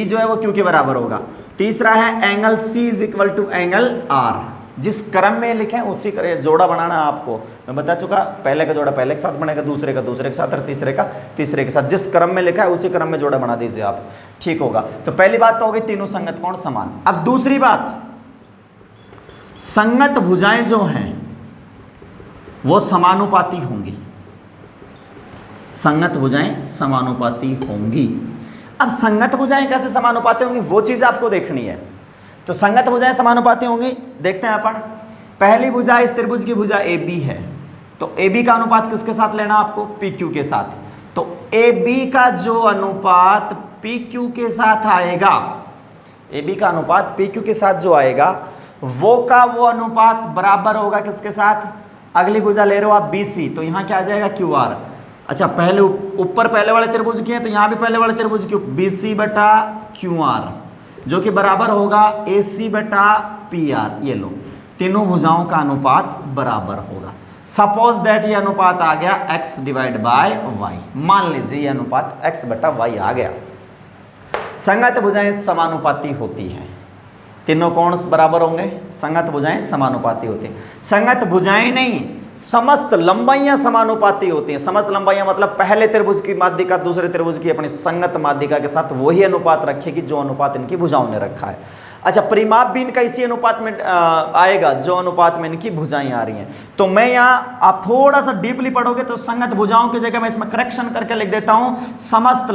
जो है वो क्यू के बराबर होगा। तीसरा है angle C is equal to angle R, जिस क्रम में लिखे उसी जोड़ा बनाना है आपको, मैं बता चुका, पहले का जोड़ा पहले के साथ बनेगा, दूसरे का दूसरे के साथ, और तीसरे का तीसरे के साथ, जिस क्रम में लिखा है उसी क्रम में जोड़ा बना दीजिए आप, ठीक होगा। तो पहली बात तो होगी तीनों संगत कोण समान। अब दूसरी बात, संगत भुजाएं जो हैं वो समानुपाती होंगी, संगत भुजाएं समानुपाती होंगी। अब संगत भुजाएं कैसे समानुपाती होंगी वो चीज आपको देखनी है। तो संगत भुजाएं समानुपाती होंगी, देखते हैं अपन। पहली भुजा इस त्रिभुज की भुजा ए बी है, तो ए बी का अनुपात किसके साथ लेना आपको, पी क्यू के साथ। तो ए बी का जो अनुपात पी क्यू के साथ आएगा, ए बी का अनुपात पी क्यू के साथ जो आएगा वो का वो अनुपात बराबर होगा किसके साथ, अगली भुजा ले रहे हो आप बी सी, तो यहाँ क्या आ जाएगा, क्यू आर। अच्छा, पहले ऊपर पहले वाले त्रिभुज की है तो यहाँ भी पहले वाले त्रिभुज की बी सी बटा क्यू आर, जो कि बराबर होगा ए सी बटा पी आर। ये लो, तीनों भुजाओं का अनुपात बराबर होगा। सपोज दैट ये अनुपात आ गया x डिवाइड बाय y, मान लीजिए ये अनुपात x बटा y आ गया। संगत भुजाएं समानुपाती होती हैं, तीनों कोण बराबर होंगे, संगत भुजाएं समानुपाती होती हैं। संगत भुजाएं नहीं, समस्त लंबाइयां समानुपाती होती हैं। समस्त लंबाइयां मतलब पहले त्रिभुज की माध्यिका दूसरे त्रिभुज की अपनी संगत माध्यिका के साथ वही अनुपात रखेगी जो अनुपात इनकी भुजाओं ने रखा है। अच्छा, परिमाप भी इनका इसी अनुपात में आएगा जो अनुपात में इनकी भुजाएं आ रही हैं। तो मैं यहाँ, आप थोड़ा सा डीपली पढ़ोगे तो संगत भुजाओं की जगह मैं इसमें करेक्शन करके लिख देता हूं, समस्त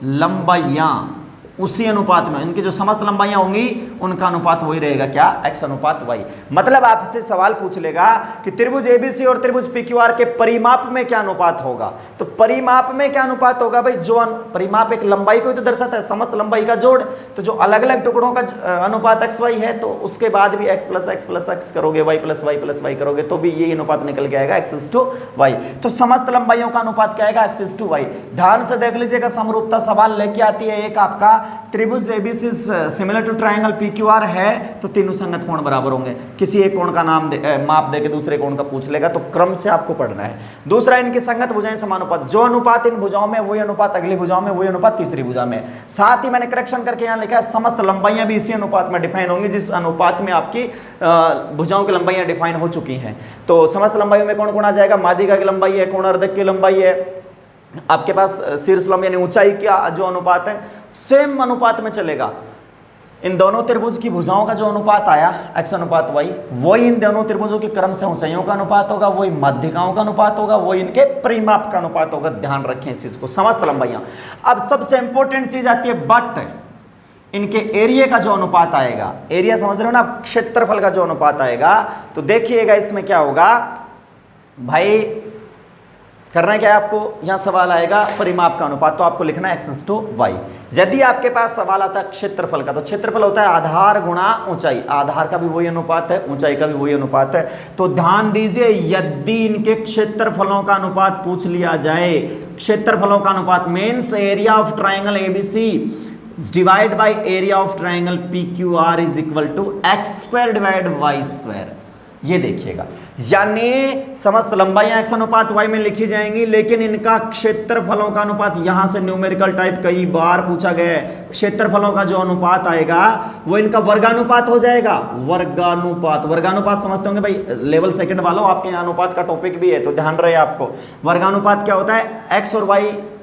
लंबाइयां उसी अनुपात में, इनकी जो समस्त लंबाइयां होंगी उनका अनुपात वही रहेगा, क्या, x अनुपात y। मतलब आपसे सवाल पूछ लेगा कि त्रिभुज एबीसी और त्रिभुज पीक्यूआर के परिमाप में क्या अनुपात होगा, तो परिमाप में क्या अनुपात होगा भाई, जो परिमाप एक लंबाई को ही तो दर्शाता है, समस्त लंबाई का जोड़, तो जो अलग अलग टुकड़ों का अनुपात x y है तो उसके बाद भी x प्लस x करोगे, y प्लस y करोगे तो भी ये अनुपात निकल के आएगा x:y। तो समस्त लंबाइयों का अनुपात क्या आएगा, x:y। ध्यान से देख लीजिएगा, समरूपता सवाल लेके आती है एक आपका, त्रिभुज ABC similar to triangle PQR है तो तीनों संगत कोण बराबर होंगे। किसी एक कोण का नाम माप दे के दूसरे कोण का पूछ लेगा, तो क्रम से आपको पढ़ना है। दूसरा, इनकी संगत भुजाएं समानुपात, जो अनुपात इन भुजाओं में वही अनुपात अगली भुजाओं में, वही अनुपात तीसरी भुजा में। साथ ही मैंने करेक्शन करके यहाँ लिखा है, समस्त लंबाइयां भी इसी अनुपात में डिफाइन होंगी जिस अनुपात में आपकी भुजाओं की लंबाइयां डिफाइन हो चुकी हैं। तो समस्त लंबाइयों में कौन कौन आ जाएगा, माध्यिका की लंबाई है, कोणार्धक की लंबाई है, आपके पास शीर्ष लंब यानी ऊंचाई का जो अनुपात है सेम अनुपात में चलेगा। इन दोनों त्रिभुज की भुजाओं का जो अनुपात आया x अनुपात y, वही इन दोनों त्रिभुजों के क्रम से ऊंचाइयों का अनुपात होगा, वही माध्यिकाओं का अनुपात होगा, वही इनके परिमाप का अनुपात होगा। ध्यान रखें इस चीज को, समस्त लंबाइयां। अब सबसे इंपॉर्टेंट चीज आती है बट, इनके एरिया का जो अनुपात आएगा, एरिया समझ रहे हो ना, क्षेत्रफल का जो अनुपात आएगा, तो देखिएगा इसमें क्या होगा भाई, करना क्या है आपको, यहाँ सवाल आएगा परिमाप का अनुपात, तो आपको लिखना है x/y। यदि आपके पास सवाल आता है क्षेत्रफल का, तो क्षेत्रफल होता है आधार गुणा ऊंचाई, आधार का भी वही अनुपात है, ऊंचाई का भी वही अनुपात है। तो ध्यान दीजिए, यदि इनके क्षेत्रफलों का अनुपात पूछ लिया जाए, क्षेत्रफलों का अनुपात means area of triangle ABC divide by area of triangle PQR is equal to x² divide y²। ये देखिएगा, यानी समस्त लंबाइयां x अनुपात y में लिखी जाएंगी, लेकिन इनका क्षेत्रफलों का अनुपात, यहां से न्यूमेरिकल टाइप कई बार पूछा गया है, क्षेत्रफलों का जो अनुपात आएगा वो इनका वर्गानुपात हो जाएगा। वर्गानुपात, वर्गानुपात समझते होंगे भाई, लेवल सेकंड वालों, आपके यहाँ अनुपात का टॉपिक भी है तो ध्यान रहे आपको। वर्गानुपात क्या होता है, x और y,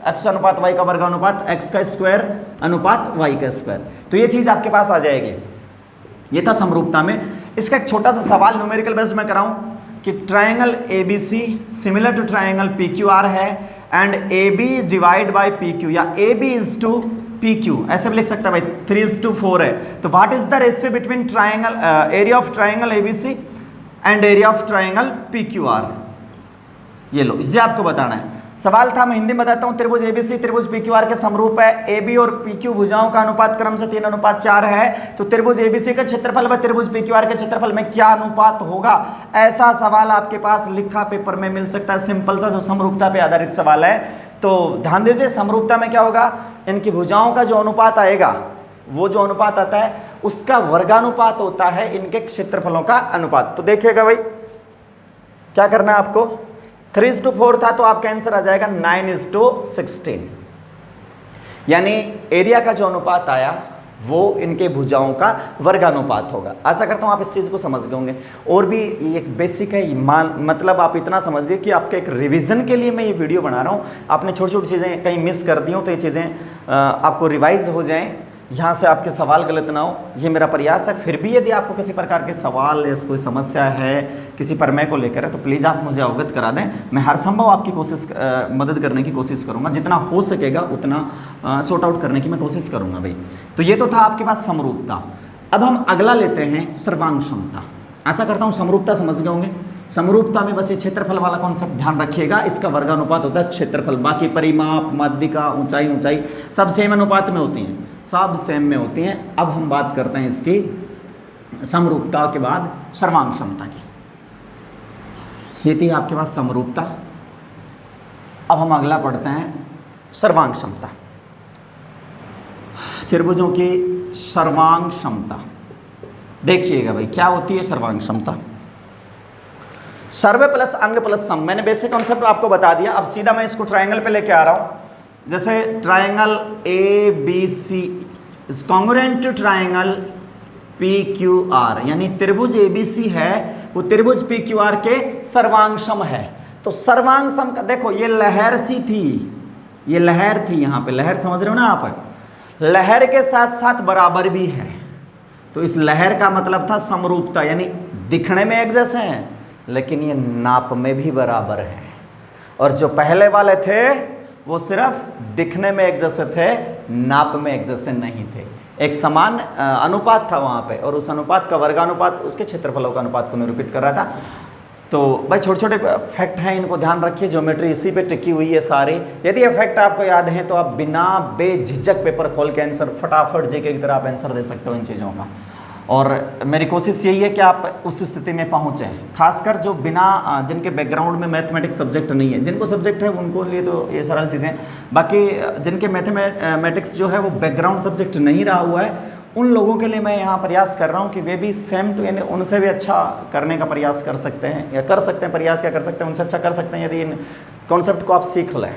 x अनुपात y का वर्गानुपात x का स्क्वायर अनुपात y का स्क्वायर। तो ये चीज आपके पास आ जाएगी। ये था समरूपता में। इसका एक छोटा सा सवाल न्यूमेरिकल बेस्ड में कराऊं कि triangle ABC similar to triangle PQR है and AB divide by PQ, या AB इज टू PQ, ऐसे भी लिख सकता है भाई, 3:4 है। तो what is the ratio between triangle area of triangle ABC and area of triangle PQR? ये लो, इसे आपको बताना है। सवाल था, मैं हिंदी में बताता हूँ, त्रिभुज ABC त्रिभुज PQR के समरूप है। AB और PQ भुजाओं का अनुपात क्रम से 3:4 है। तो त्रिभुज ABC का क्षेत्रफल व त्रिभुज PQR के क्षेत्रफल में क्या अनुपात होगा? ऐसा सवाल आपके पास लिखा पेपर में मिल सकता है, सिंपल सा, जो समरूपता पे आधारित सवाल है। तो ध्यान दीजिए, समरूपता में क्या होगा, इनकी भुजाओं का जो अनुपात आएगा, वो जो अनुपात आता है उसका वर्गानुपात होता है इनके क्षेत्रफलों का अनुपात। तो देखिएगा भाई, क्या करना है आपको, 3:4 था तो आपका आंसर आ जाएगा 9:16, यानी एरिया का जो अनुपात आया वो इनके भुजाओं का वर्गानुपात होगा। आशा करता हूँ आप इस चीज़ को समझ गए होंगे। और भी ये एक बेसिक है, मतलब आप इतना समझिए कि आपके एक रिवीजन के लिए मैं ये वीडियो बना रहा हूँ। आपने छोटी छोटी चीज़ें कहीं मिस कर दी हो तो ये चीज़ें आपको रिवाइज हो जाएं, यहाँ से आपके सवाल गलत ना हो, ये मेरा प्रयास है। फिर भी यदि आपको किसी प्रकार के सवाल या कोई समस्या है किसी प्रमेय को लेकर है तो प्लीज़ आप मुझे अवगत करा दें। मैं हर संभव आपकी मदद करने की कोशिश करूँगा, जितना हो सकेगा उतना सॉर्ट आउट करने की मैं कोशिश करूँगा भाई। तो ये तो था आपके पास समरूपता। अब हम अगला लेते हैं सर्वांग क्षमता। आशा करता हूँ समरूपता समझ गए होंगे। समरूपता में बस ये क्षेत्रफल वाला कॉन्सेप्ट ध्यान रखिएगा, इसका वर्गानुपात होता है क्षेत्रफल, बाकी परिमाप, माध्यिका, ऊंचाई सब सेम अनुपात में होती हैं, सब सेम में होती हैं। अब हम बात करते हैं इसकी समरूपता के बाद सर्वांग क्षमता की। ये थी आपके पास समरूपता। अब हम अगला पढ़ते हैं सर्वांग क्षमता, त्रिभुजों की सर्वांग क्षमता। देखिएगा भाई क्या होती है सर्वांग क्षमता। सर्वे प्लस अंग प्लस सम, मैंने बेसिक कॉन्सेप्ट आपको बता दिया। अब सीधा मैं इसको ट्रायंगल पे लेके आ रहा हूं। जैसे triangle ABC is congruent to triangle PQR, यानी त्रिभुज ABC है वो त्रिभुज PQR के सर्वांग है। तो सर्वांग सम का देखो, ये लहर सी थी, ये लहर थी, यहाँ पे लहर समझ रहे हो ना आप, लहर के साथ साथ बराबर भी है। तो इस लहर का मतलब था समरूपता, यानी दिखने में एक जैसे हैं लेकिन ये नाप में भी बराबर है। और जो पहले वाले थे वो सिर्फ दिखने में एक जैसे थे, नाप में एक जैसे नहीं थे। एक समान अनुपात था वहाँ पे, और उस अनुपात का वर्गानुपात उसके क्षेत्रफलों का अनुपात को निरूपित कर रहा था। तो भाई छोटे छोटे फैक्ट हैं, इनको ध्यान रखिए। ज्योमेट्री इसी पे टिकी हुई है सारी। यदि ये फैक्ट आपको याद हैं तो आप बिना बेझिझक पेपर खोल के आंसर फटाफट जीके की तरह आप आंसर दे सकते हो इन चीज़ों का। और मेरी कोशिश यही है कि आप उस स्थिति में पहुँचें, खासकर जो बिना जिनके बैकग्राउंड में मैथमेटिक्स सब्जेक्ट नहीं है। जिनको सब्जेक्ट है उनको लिए तो ये सरल चीज़ें, बाकी जिनके मैथमेटिक्स जो है वो बैकग्राउंड सब्जेक्ट नहीं रहा हुआ है, उन लोगों के लिए मैं यहाँ प्रयास कर रहा हूँ कि वे भी सेम टू, यानी उनसे भी अच्छा करने का प्रयास कर सकते हैं, या कर सकते हैं, प्रयास क्या कर सकते हैं, उनसे अच्छा कर सकते हैं यदि इन कॉन्सेप्ट को आप सीख लें।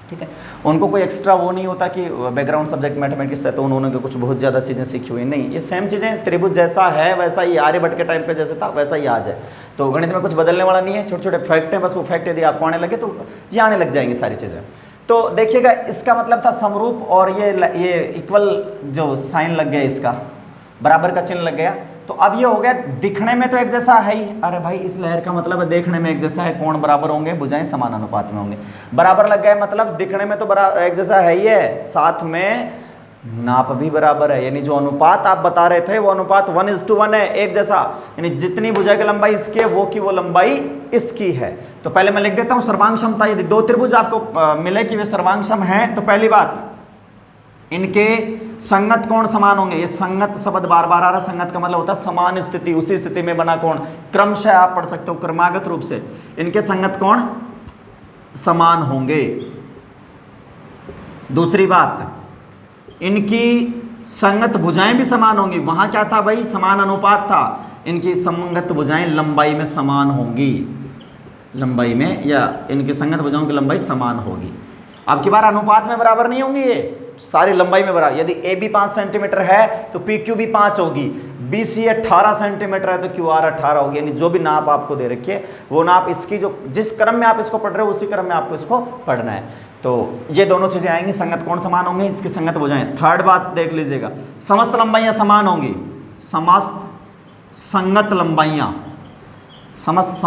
ठीक है, उनको कोई एक्स्ट्रा वो नहीं होता कि बैकग्राउंड सब्जेक्ट मैथमेटिक्स है तो उन्होंने कुछ बहुत ज़्यादा चीज़ें सीखी हुई, नहीं, ये सेम चीज़ें, त्रिभुज जैसा है वैसा ही आर्यभट्ट के टाइम पे जैसे था वैसा ही आज है। तो गणित में कुछ बदलने वाला नहीं है, छोटे छोटे फैक्ट हैं, बस वो फैक्ट यदि आपको आने लगे तो ये आने लग जाएंगी सारी चीज़ें। तो देखिएगा, इसका मतलब था समरूप, और ये इक्वल जो साइन लग गया, इसका बराबर का चिन्ह लग गया। तो अब ये हो गया दिखने में तो एक जैसा है ही। अरे भाई इस लहर का मतलब है देखने में एक जैसा है, कोण बराबर होंगे, भुजाएं समान अनुपात में होंगे, बराबर लग गए, मतलब दिखने में तो एक जैसा है ही है, साथ में नाप भी बराबर है, यानी जो अनुपात आप बता रहे थे वो अनुपात 1:1 है, एक जैसा, यानी जितनी भुजा की लंबाई इसकी है वो की वो लंबाई इसकी है। तो पहले मैं लिख देता हूं सर्वांग समता। यदि दो त्रिभुज आपको मिले कि वे सर्वांग सम हैं, तो पहली बात इनके संगत कोण समान होंगे। ये संगत शब्द बार बार आ रहा है, संगत का मतलब होता है समान स्थिति, उसी स्थिति में बना कोण। क्रमशः आप पढ़ सकते हो क्रमागत रूप से, इनके संगत कोण समान होंगे। दूसरी बात, इनकी संगत भुजाएं भी समान होंगी। वहां क्या था भाई, समान अनुपात था। इनकी संगत भुजाएं लंबाई में समान होंगी, लंबाई में, या इनकी संगत भुजाओं की लंबाई समान होगी। अब की बार अनुपात में बराबर नहीं होंगी, ये सारी लंबाई में बराबर। यदि ए बी 5 सेंटीमीटर है तो पी क्यू भी 5 होगी, बी सी 18 सेंटीमीटर है तो क्यू आर 18 होगी। यानी जो भी नाप आपको दे रखी है वो नाप इसकी, जो जिस क्रम में आप इसको पढ़ रहे हो उसी क्रम में आपको इसको पढ़ना है। तो ये दोनों चीजें आएंगी, संगत कोण समान होंगे, इसकी संगत भुजाएं। थर्ड बात देख लीजिएगा, समस्त लंबाइयां समान होंगी। समस्त संगत लंबाइयां, समस्त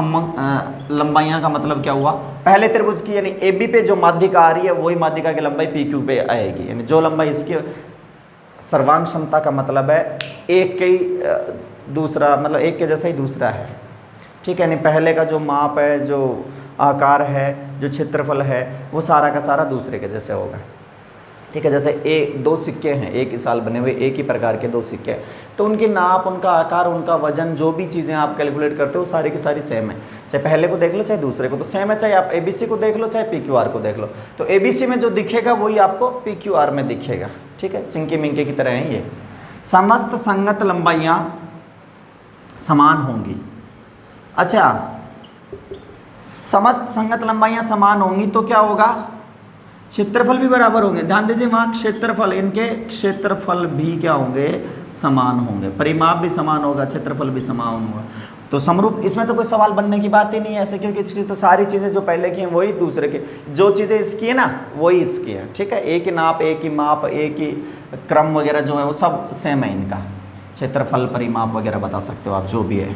लंबाइयां का मतलब क्या हुआ, पहले त्रिभुज की यानी ए बी पे जो माध्यिका आ रही है वही माध्यिका की लंबाई पी क्यू पे आएगी। यानी जो लंबाई इसकी सर्वांग क्षमता का मतलब है एक के ही दूसरा, मतलब एक के जैसा ही दूसरा है, ठीक है। यानी पहले का जो माप है, जो आकार है, जो क्षेत्रफल है, वो सारा का सारा दूसरे के जैसे होगा, ठीक है। जैसे दो सिक्के हैं, एक ही साल बने हुए, एक ही प्रकार के दो सिक्के हैं, तो उनकी नाप, उनका आकार, उनका वजन, जो भी चीज़ें आप कैलकुलेट करते हो सारी की सारी सेम है। चाहे पहले को देख लो चाहे दूसरे को, तो सेम है। चाहे आप ABC को देख लो चाहे PQR को देख लो, तो ABC में जो दिखेगा वही आपको PQR में दिखेगा, ठीक है। चिंकी मिंकी की तरह है ये। समस्त संगत लंबाइयाँ समान होंगी। अच्छा, समस्त संगत लंबाइयां समान होंगी तो क्या होगा, क्षेत्रफल भी बराबर होंगे। ध्यान दीजिए वहां क्षेत्रफल, इनके क्षेत्रफल भी क्या होंगे, समान होंगे। परिमाप भी समान होगा, क्षेत्रफल भी समान होगा। तो समरूप, इसमें तो कोई सवाल बनने की बात ही नहीं है ऐसे, क्योंकि इसकी तो सारी चीज़ें जो पहले की हैं वही दूसरे की, जो चीज़ें इसकी है ना वही इसकी है, ठीक है। एक ही नाप, एक ही माप, एक ही क्रम वगैरह जो है वो सब सेम है इनका। क्षेत्रफल, परिमाप वगैरह बता सकते हो आप, जो भी है।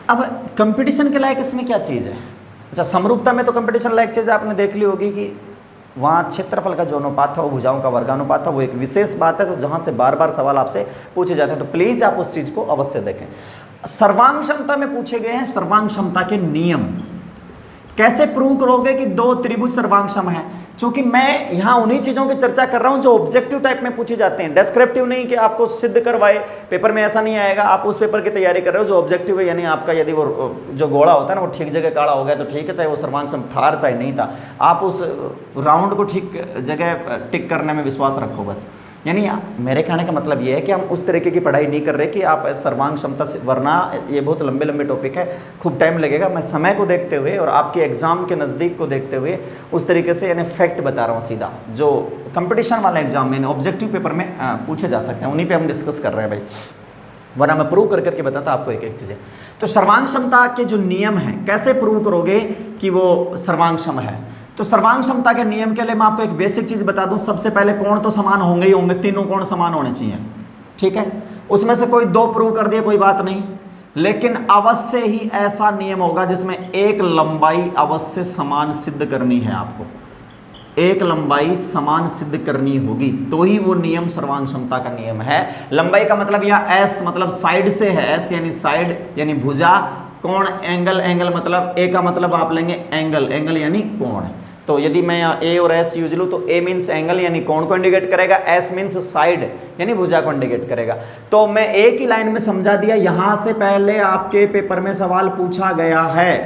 अब कंपटीशन के लायक इसमें क्या चीज़ है। अच्छा, समरूपता में तो कंपटीशन लायक चीज़ आपने देख ली होगी कि वहाँ क्षेत्रफल का जो अनुपात था वो भुजाओं का वर्गानुपात था, वो एक विशेष बात है, तो जहाँ से बार बार सवाल आपसे पूछे जाते हैं, तो प्लीज़ आप उस चीज़ को अवश्य देखें। सर्वांग क्षमता में पूछे गए हैं सर्वांग क्षमता के नियम। कैसे प्रूव करोगे कि दो त्रिभुज सर्वांग सम है, क्योंकि मैं यहाँ उन्हीं चीज़ों की चर्चा कर रहा हूँ जो ऑब्जेक्टिव टाइप में पूछे जाते हैं, डेस्क्रिप्टिव नहीं कि आपको सिद्ध करवाए। पेपर में ऐसा नहीं आएगा। आप उस पेपर की तैयारी कर रहे हो जो ऑब्जेक्टिव है, यानी आपका यदि वो जो घोड़ा होता है ना वो ठीक जगह काड़ा हो गया तो ठीक है, चाहे वो सर्वांग सम था चाहे नहीं था, आप उस राउंड को ठीक जगह टिक करने में विश्वास रखो बस। यानी मेरे कहने का मतलब ये है कि हम उस तरीके की पढ़ाई नहीं कर रहे कि आप सर्वांग क्षमता से, वरना ये बहुत लंबे लंबे टॉपिक है, खूब टाइम लगेगा। मैं समय को देखते हुए और आपके एग्ज़ाम के नज़दीक को देखते हुए उस तरीके से यानी फैक्ट बता रहा हूँ सीधा, जो कंपटीशन वाले एग्जाम में ऑब्जेक्टिव पेपर में पूछे जा सकते हैं, उन्हीं पर हम डिस्कस कर रहे हैं भाई, वरना मैं प्रूव कर करके बताता आपको एक एक चीज़ें। तो सर्वांग क्षमता के जो नियम हैं, कैसे प्रूव करोगे कि वो सर्वांग सम है। तो सर्वांग क्षमता के नियम के लिए मैं आपको एक बेसिक चीज़ बता दूं। सबसे पहले कोण तो समान होंगे ही होंगे, तीनों कोण समान होने चाहिए, ठीक है। उसमें से कोई दो प्रूव कर दिए कोई बात नहीं, लेकिन अवश्य ही ऐसा नियम होगा जिसमें एक लंबाई अवश्य समान सिद्ध करनी है। आपको एक लंबाई समान सिद्ध करनी होगी, तो ही वो नियम सर्वांग क्षमता का नियम है। लंबाई का मतलब यहाँ एस मतलब साइड से है, एस यानी साइड यानी भुजा, कोण एंगल, एंगल मतलब ए का मतलब आप लेंगे एंगल, एंगल यानी कोण। तो यदि मैं यहाँ ए और एस यूज लूँ तो ए मीन्स एंगल यानी कोण को इंडिकेट करेगा, एस मीन्स साइड यानी भुजा को इंडिकेट करेगा। तो मैं एक ही लाइन में समझा दिया। यहाँ से पहले आपके पेपर में सवाल पूछा गया है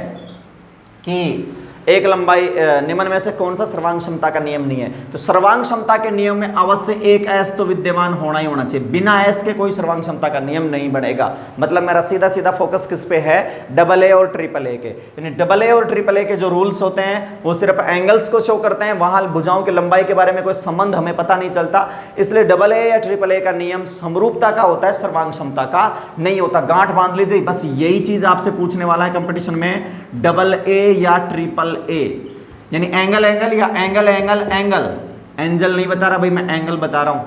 कि एक लंबाई निम्न में से कौन सा सर्वांग क्षमता का नियम नहीं है। तो सर्वांग क्षमता के नियम में अवश्य एक एस तो विद्यमान होना ही होना चाहिए, बिना एस के कोई सर्वांग क्षमता का नियम नहीं बनेगा। मतलब मेरा सीधा सीधा फोकस किस पे है, डबल ए और ट्रिपल ए के। यानी डबल ए और ट्रिपल ए के जो रूल्स होते हैं वो सिर्फ एंगल्स को शो करते हैं, वहां भुजाओं की लंबाई के बारे में कोई संबंध हमें पता नहीं चलता। इसलिए डबल ए या ट्रिपल ए का नियम समरूपता का होता है, सर्वांग क्षमता का नहीं होता। गांठ बांध लीजिए, बस यही चीज आपसे पूछने वाला है कंपटीशन में, डबल ए या ट्रिपल ए, यानी एंगल एंगल या एंगल एंगल एंगल। एंगल नहीं बता रहा भाई, मैं एंगल बता रहा हूं,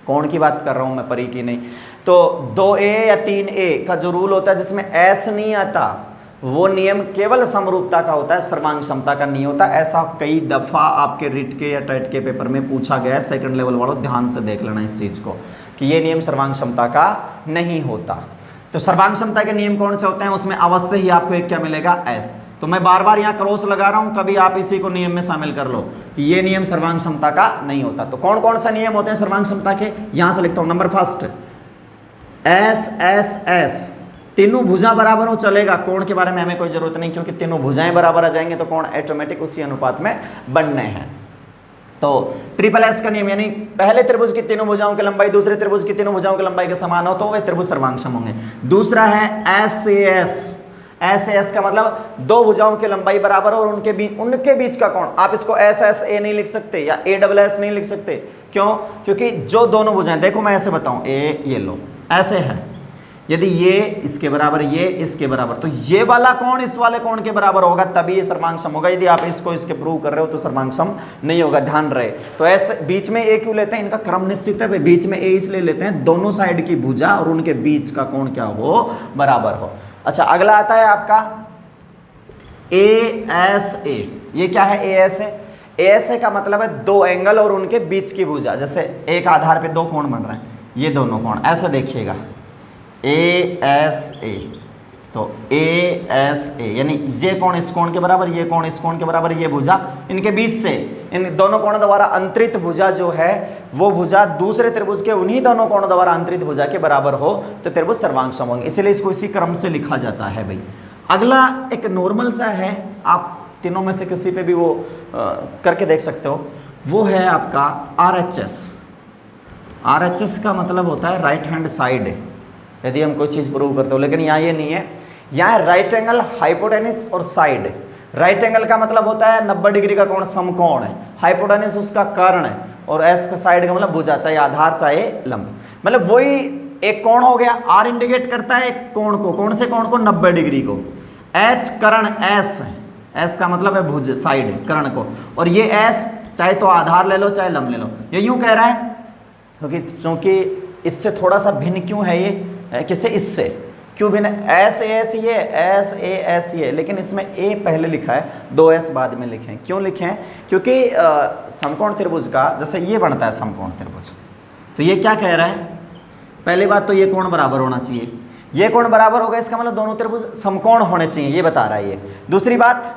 कोण की बात कर रहा हूं मैं, परी की नहीं। तो 2a या 3a का जो रूल होता है जिसमें एस नहीं आता, वो नियम केवल समरूपता का होता है, सर्वांग क्षमता का नहीं होता। ऐसा कई दफ़ा आपके रिट के या टेट के पेपर में पूछा गया है। सेकंड लेवल वालों ध्यान से देख लेना इस चीज़ को कि ये नियम सर्वांग क्षमता का नहीं होता। तो सर्वांग क्षमता के नियम कौन से होते हैं, उसमें अवश्य ही आपको एक क्या मिलेगा, एस। तो मैं बार बार यहाँ क्रॉस लगा रहा हूँ, कभी आप इसी को नियम में शामिल कर लो, ये नियम सर्वांग क्षमता का नहीं होता। तो कौन कौन सा नियम होते हैं सर्वांग क्षमता के, यहाँ से लिखता हूँ। Number first, S S S, तीनों भुजा बराबर हो चलेगा, कोण के बारे में हमें कोई जरूरत नहीं, क्योंकि तीनों भुजाएं बराबर आ जाएंगे तो कोण ऑटोमेटिक उसी अनुपात में बनने हैं। तो ट्रिपल एस का नियम, यानी पहले त्रिभुज की तीनों भुजाओं की लंबाई दूसरे त्रिभुज की तीनों भुजाओं की लंबाई के समान हो तो वे त्रिभुज सर्वांगक्षम होंगे। दूसरा है एस एस का मतलब दो भुजाओं की लंबाई बराबर हो और उनके बीच का कोण। आप इसको एस एस ए नहीं लिख सकते या ए डबल एस नहीं लिख सकते, क्यों? क्योंकि जो दोनों भुजाएं, देखो मैं ऐसे बताऊं, ये लो ऐसे है, यदि ये इसके बराबर, ये इसके बराबर, तो ये वाला कोण इस वाले कोण के बराबर होगा तभी ये सर्वांगक्षम होगा। यदि आप इसको इसके प्रूव कर रहे हो तो सर्वांगक्षम नहीं होगा, ध्यान रहे। तो ऐसे बीच में ए क्यों लेते हैं, इनका क्रम निश्चित है, बीच में ए इसलिए लेते हैं दोनों साइड की भुजा और उनके बीच का कोण क्या हो, बराबर हो। अच्छा, अगला आता है आपका ए एस ए। ये क्या है, A S A? A S A का मतलब है दो एंगल और उनके बीच की भुजा। जैसे एक आधार पे दो कोण बन रहे हैं, ये दोनों कोण ऐसे देखिएगा, ए एस ए। तो ए एस ए यानी ये कोण इस कोण के बराबर, ये कोण इस कोण के बराबर, ये भुजा इनके बीच से, इन दोनों कोणों द्वारा अंतरित भुजा जो है वो भुजा दूसरे त्रिभुज के उन्हीं दोनों कोणों द्वारा अंतरित भुजा के बराबर हो तो त्रिभुज सर्वांगक्षम होंगे, इसलिए इसको इसी क्रम से लिखा जाता है भाई। अगला एक नॉर्मल सा है, आप तीनों में से किसी पे भी वो करके देख सकते हो, वो है आपका R H S. R H S का मतलब होता है राइट हैंड साइड, यदि हम कोई चीज़ प्रूव करते हो, लेकिन यहाँ ये नहीं है, यहाँ राइट एंगल, हाइपोटेनिस और साइड। राइट एंगल का मतलब होता है 90 डिग्री का कोण समकोण है, हाइपोटेनिस उसका कर्ण है, और एस का साइड का मतलब भुजा, चाहे आधार चाहे लंब, मतलब वही एक कोण हो गया। आर इंडिकेट करता है एक कोण को, कौन से कोण को, 90 डिग्री को। एच कर्ण, एस का मतलब है भुज, साइड, कर्ण को, और ये एस चाहे तो आधार ले लो चाहे लंब ले लो। ये यूं कह रहा है क्योंकि इससे थोड़ा सा भिन्न क्यों है ये, किससे, इससे क्यों भिन्न, एस ए एस ये, लेकिन इसमें ए पहले लिखा है, दो एस बाद में लिखे हैं। क्यों लिखे हैं? क्योंकि समकोण त्रिभुज का जैसे ये बनता है समकोण त्रिभुज, तो ये क्या कह रहा है, पहली बात तो ये कोण बराबर होना चाहिए, ये कोण बराबर होगा इसका मतलब दोनों त्रिभुज समकोण होने चाहिए, ये बता रहा है ये। दूसरी बात,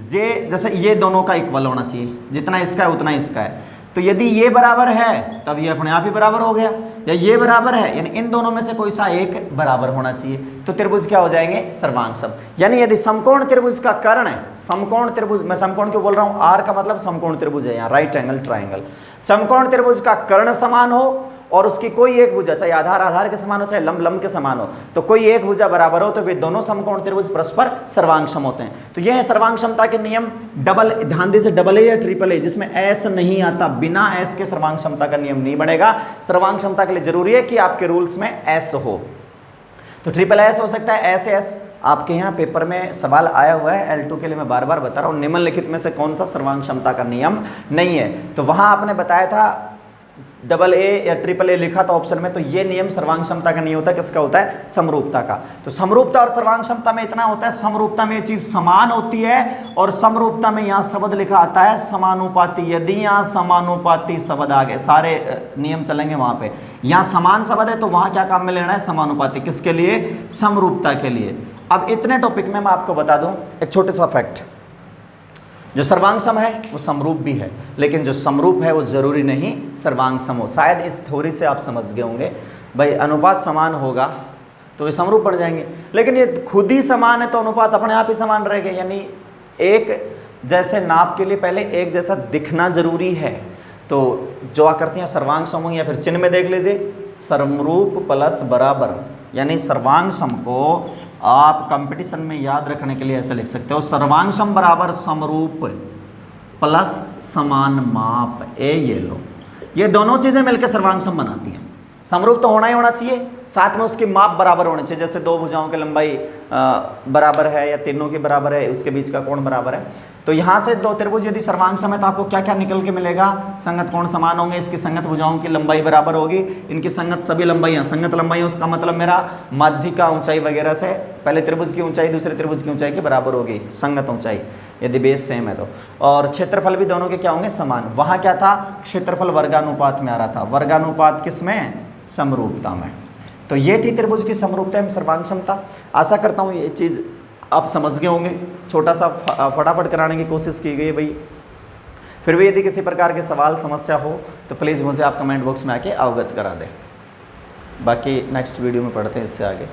ये जैसे ये दोनों का इक्वल होना चाहिए, जितना इसका है उतना इसका है, तो यदि ये बराबर है तब ये अपने आप ही बराबर हो गया, या ये बराबर है यानी इन दोनों में से कोई सा एक बराबर होना चाहिए, तो त्रिभुज क्या हो जाएंगे, सर्वांगक्षम। यानी यदि समकोण त्रिभुज का कर्ण है, समकोण त्रिभुज, मैं समकोण क्यों बोल रहा हूँ, आर का मतलब समकोण त्रिभुज है, यहाँ राइट एंगल ट्राइंगल, समकोण त्रिभुज का कर्ण समान हो और उसकी कोई एक भुजा, चाहे आधार के समान हो चाहे लंब के समान हो, तो कोई एक भुजा बराबर हो तो वे दोनों समकोण त्रिभुज परस्पर सर्वांगक्षम होते हैं। तो यह है सर्वांगक्षमता के नियम। डबल, ध्यान दीजिए, डबल ए या ट्रिपल ए जिसमें एस नहीं आता, बिना एस के सर्वांगक्षमता का नियम नहीं बनेगा। सर्वांगक्षमता के लिए जरूरी है कि आपके रूल्स में एस हो, तो ट्रिपल एस हो सकता है, एस आपके यहाँ पेपर में सवाल आया हुआ है L2 के लिए, मैं बार बार बता रहा हूँ, निम्नलिखित में से कौन सा सर्वांगक्षमता का नियम नहीं है, तो वहाँ आपने बताया था डबल ए या ट्रिपल ए लिखा था ऑप्शन में, तो ये नियम सर्वांगक्षमता का नहीं होता, किसका होता है, समरूपता का। तो समरूपता और सर्वांगक्षमता में इतना होता है, समरूपता में ये चीज समान होती है और समरूपता में यहाँ शब्द लिखा आता है समानुपाती। यदि यहाँ समानुपाती शब्द आ गए, सारे नियम चलेंगे वहां पे, यहाँ समान शब्द है तो वहां क्या काम में लेना है, समानुपाती, किसके लिए, समरूपता के लिए। अब इतने टॉपिक में मैं आपको बता दूं एक छोटे सा फैक्ट, जो सर्वांगक्षम है वो समरूप भी है, लेकिन जो समरूप है वो जरूरी नहीं सर्वांगक्षम हो। शायद इस थ्योरी से आप समझ गए होंगे, भाई अनुपात समान होगा तो ये समरूप बन जाएंगे, लेकिन ये खुद ही समान है तो अनुपात अपने आप ही समान रहेगा। यानी एक जैसे नाप के लिए पहले एक जैसा दिखना जरूरी है, तो जो आकृतियाँ सर्वांगक्षम होंगी, या फिर चिन्ह में देख लीजिए, समरूप प्लस बराबर, यानी सर्वांगक्षम को आप कंपटीशन में याद रखने के लिए ऐसे लिख सकते हो, सर्वांगक्षम बराबर समरूप प्लस समान माप, ये लो, ये दोनों चीजें मिलकर सर्वांगक्षम बनाती हैं। समरूप तो होना ही होना चाहिए, साथ में उसके माप बराबर होने चाहिए, जैसे दो भुजाओं की लंबाई बराबर है या तीनों की बराबर है, उसके बीच का कोण बराबर है। तो यहाँ से दो त्रिभुज यदि सर्वांग सम है तो आपको क्या क्या निकल के मिलेगा, संगत कोण समान होंगे, इसकी संगत भुजाओं की लंबाई बराबर होगी, इनकी संगत सभी लंबाइयाँ, संगत लंबाई उसका मतलब मेरा मध्य का ऊंचाई वगैरह से पहले त्रिभुज की ऊंचाई दूसरे त्रिभुज की ऊंचाई के बराबर होगी, संगत ऊंचाई यदि बेस सेम है तो। और क्षेत्रफल भी दोनों के क्या होंगे, समान। वहाँ क्या था, क्षेत्रफल वर्गानुपात में आ रहा था, वर्गानुपात किसमें, समरूपता में। तो ये थी त्रिभुज की समरूपता एवं सर्वांग क्षमता। आशा करता हूँ ये चीज़ आप समझ गए होंगे, छोटा सा फटाफट कराने की कोशिश की गई भाई। फिर भी यदि किसी प्रकार के सवाल समस्या हो तो प्लीज़ मुझे आप कमेंट बॉक्स में आके अवगत करा दें। बाकी नेक्स्ट वीडियो में पढ़ते हैं इससे आगे।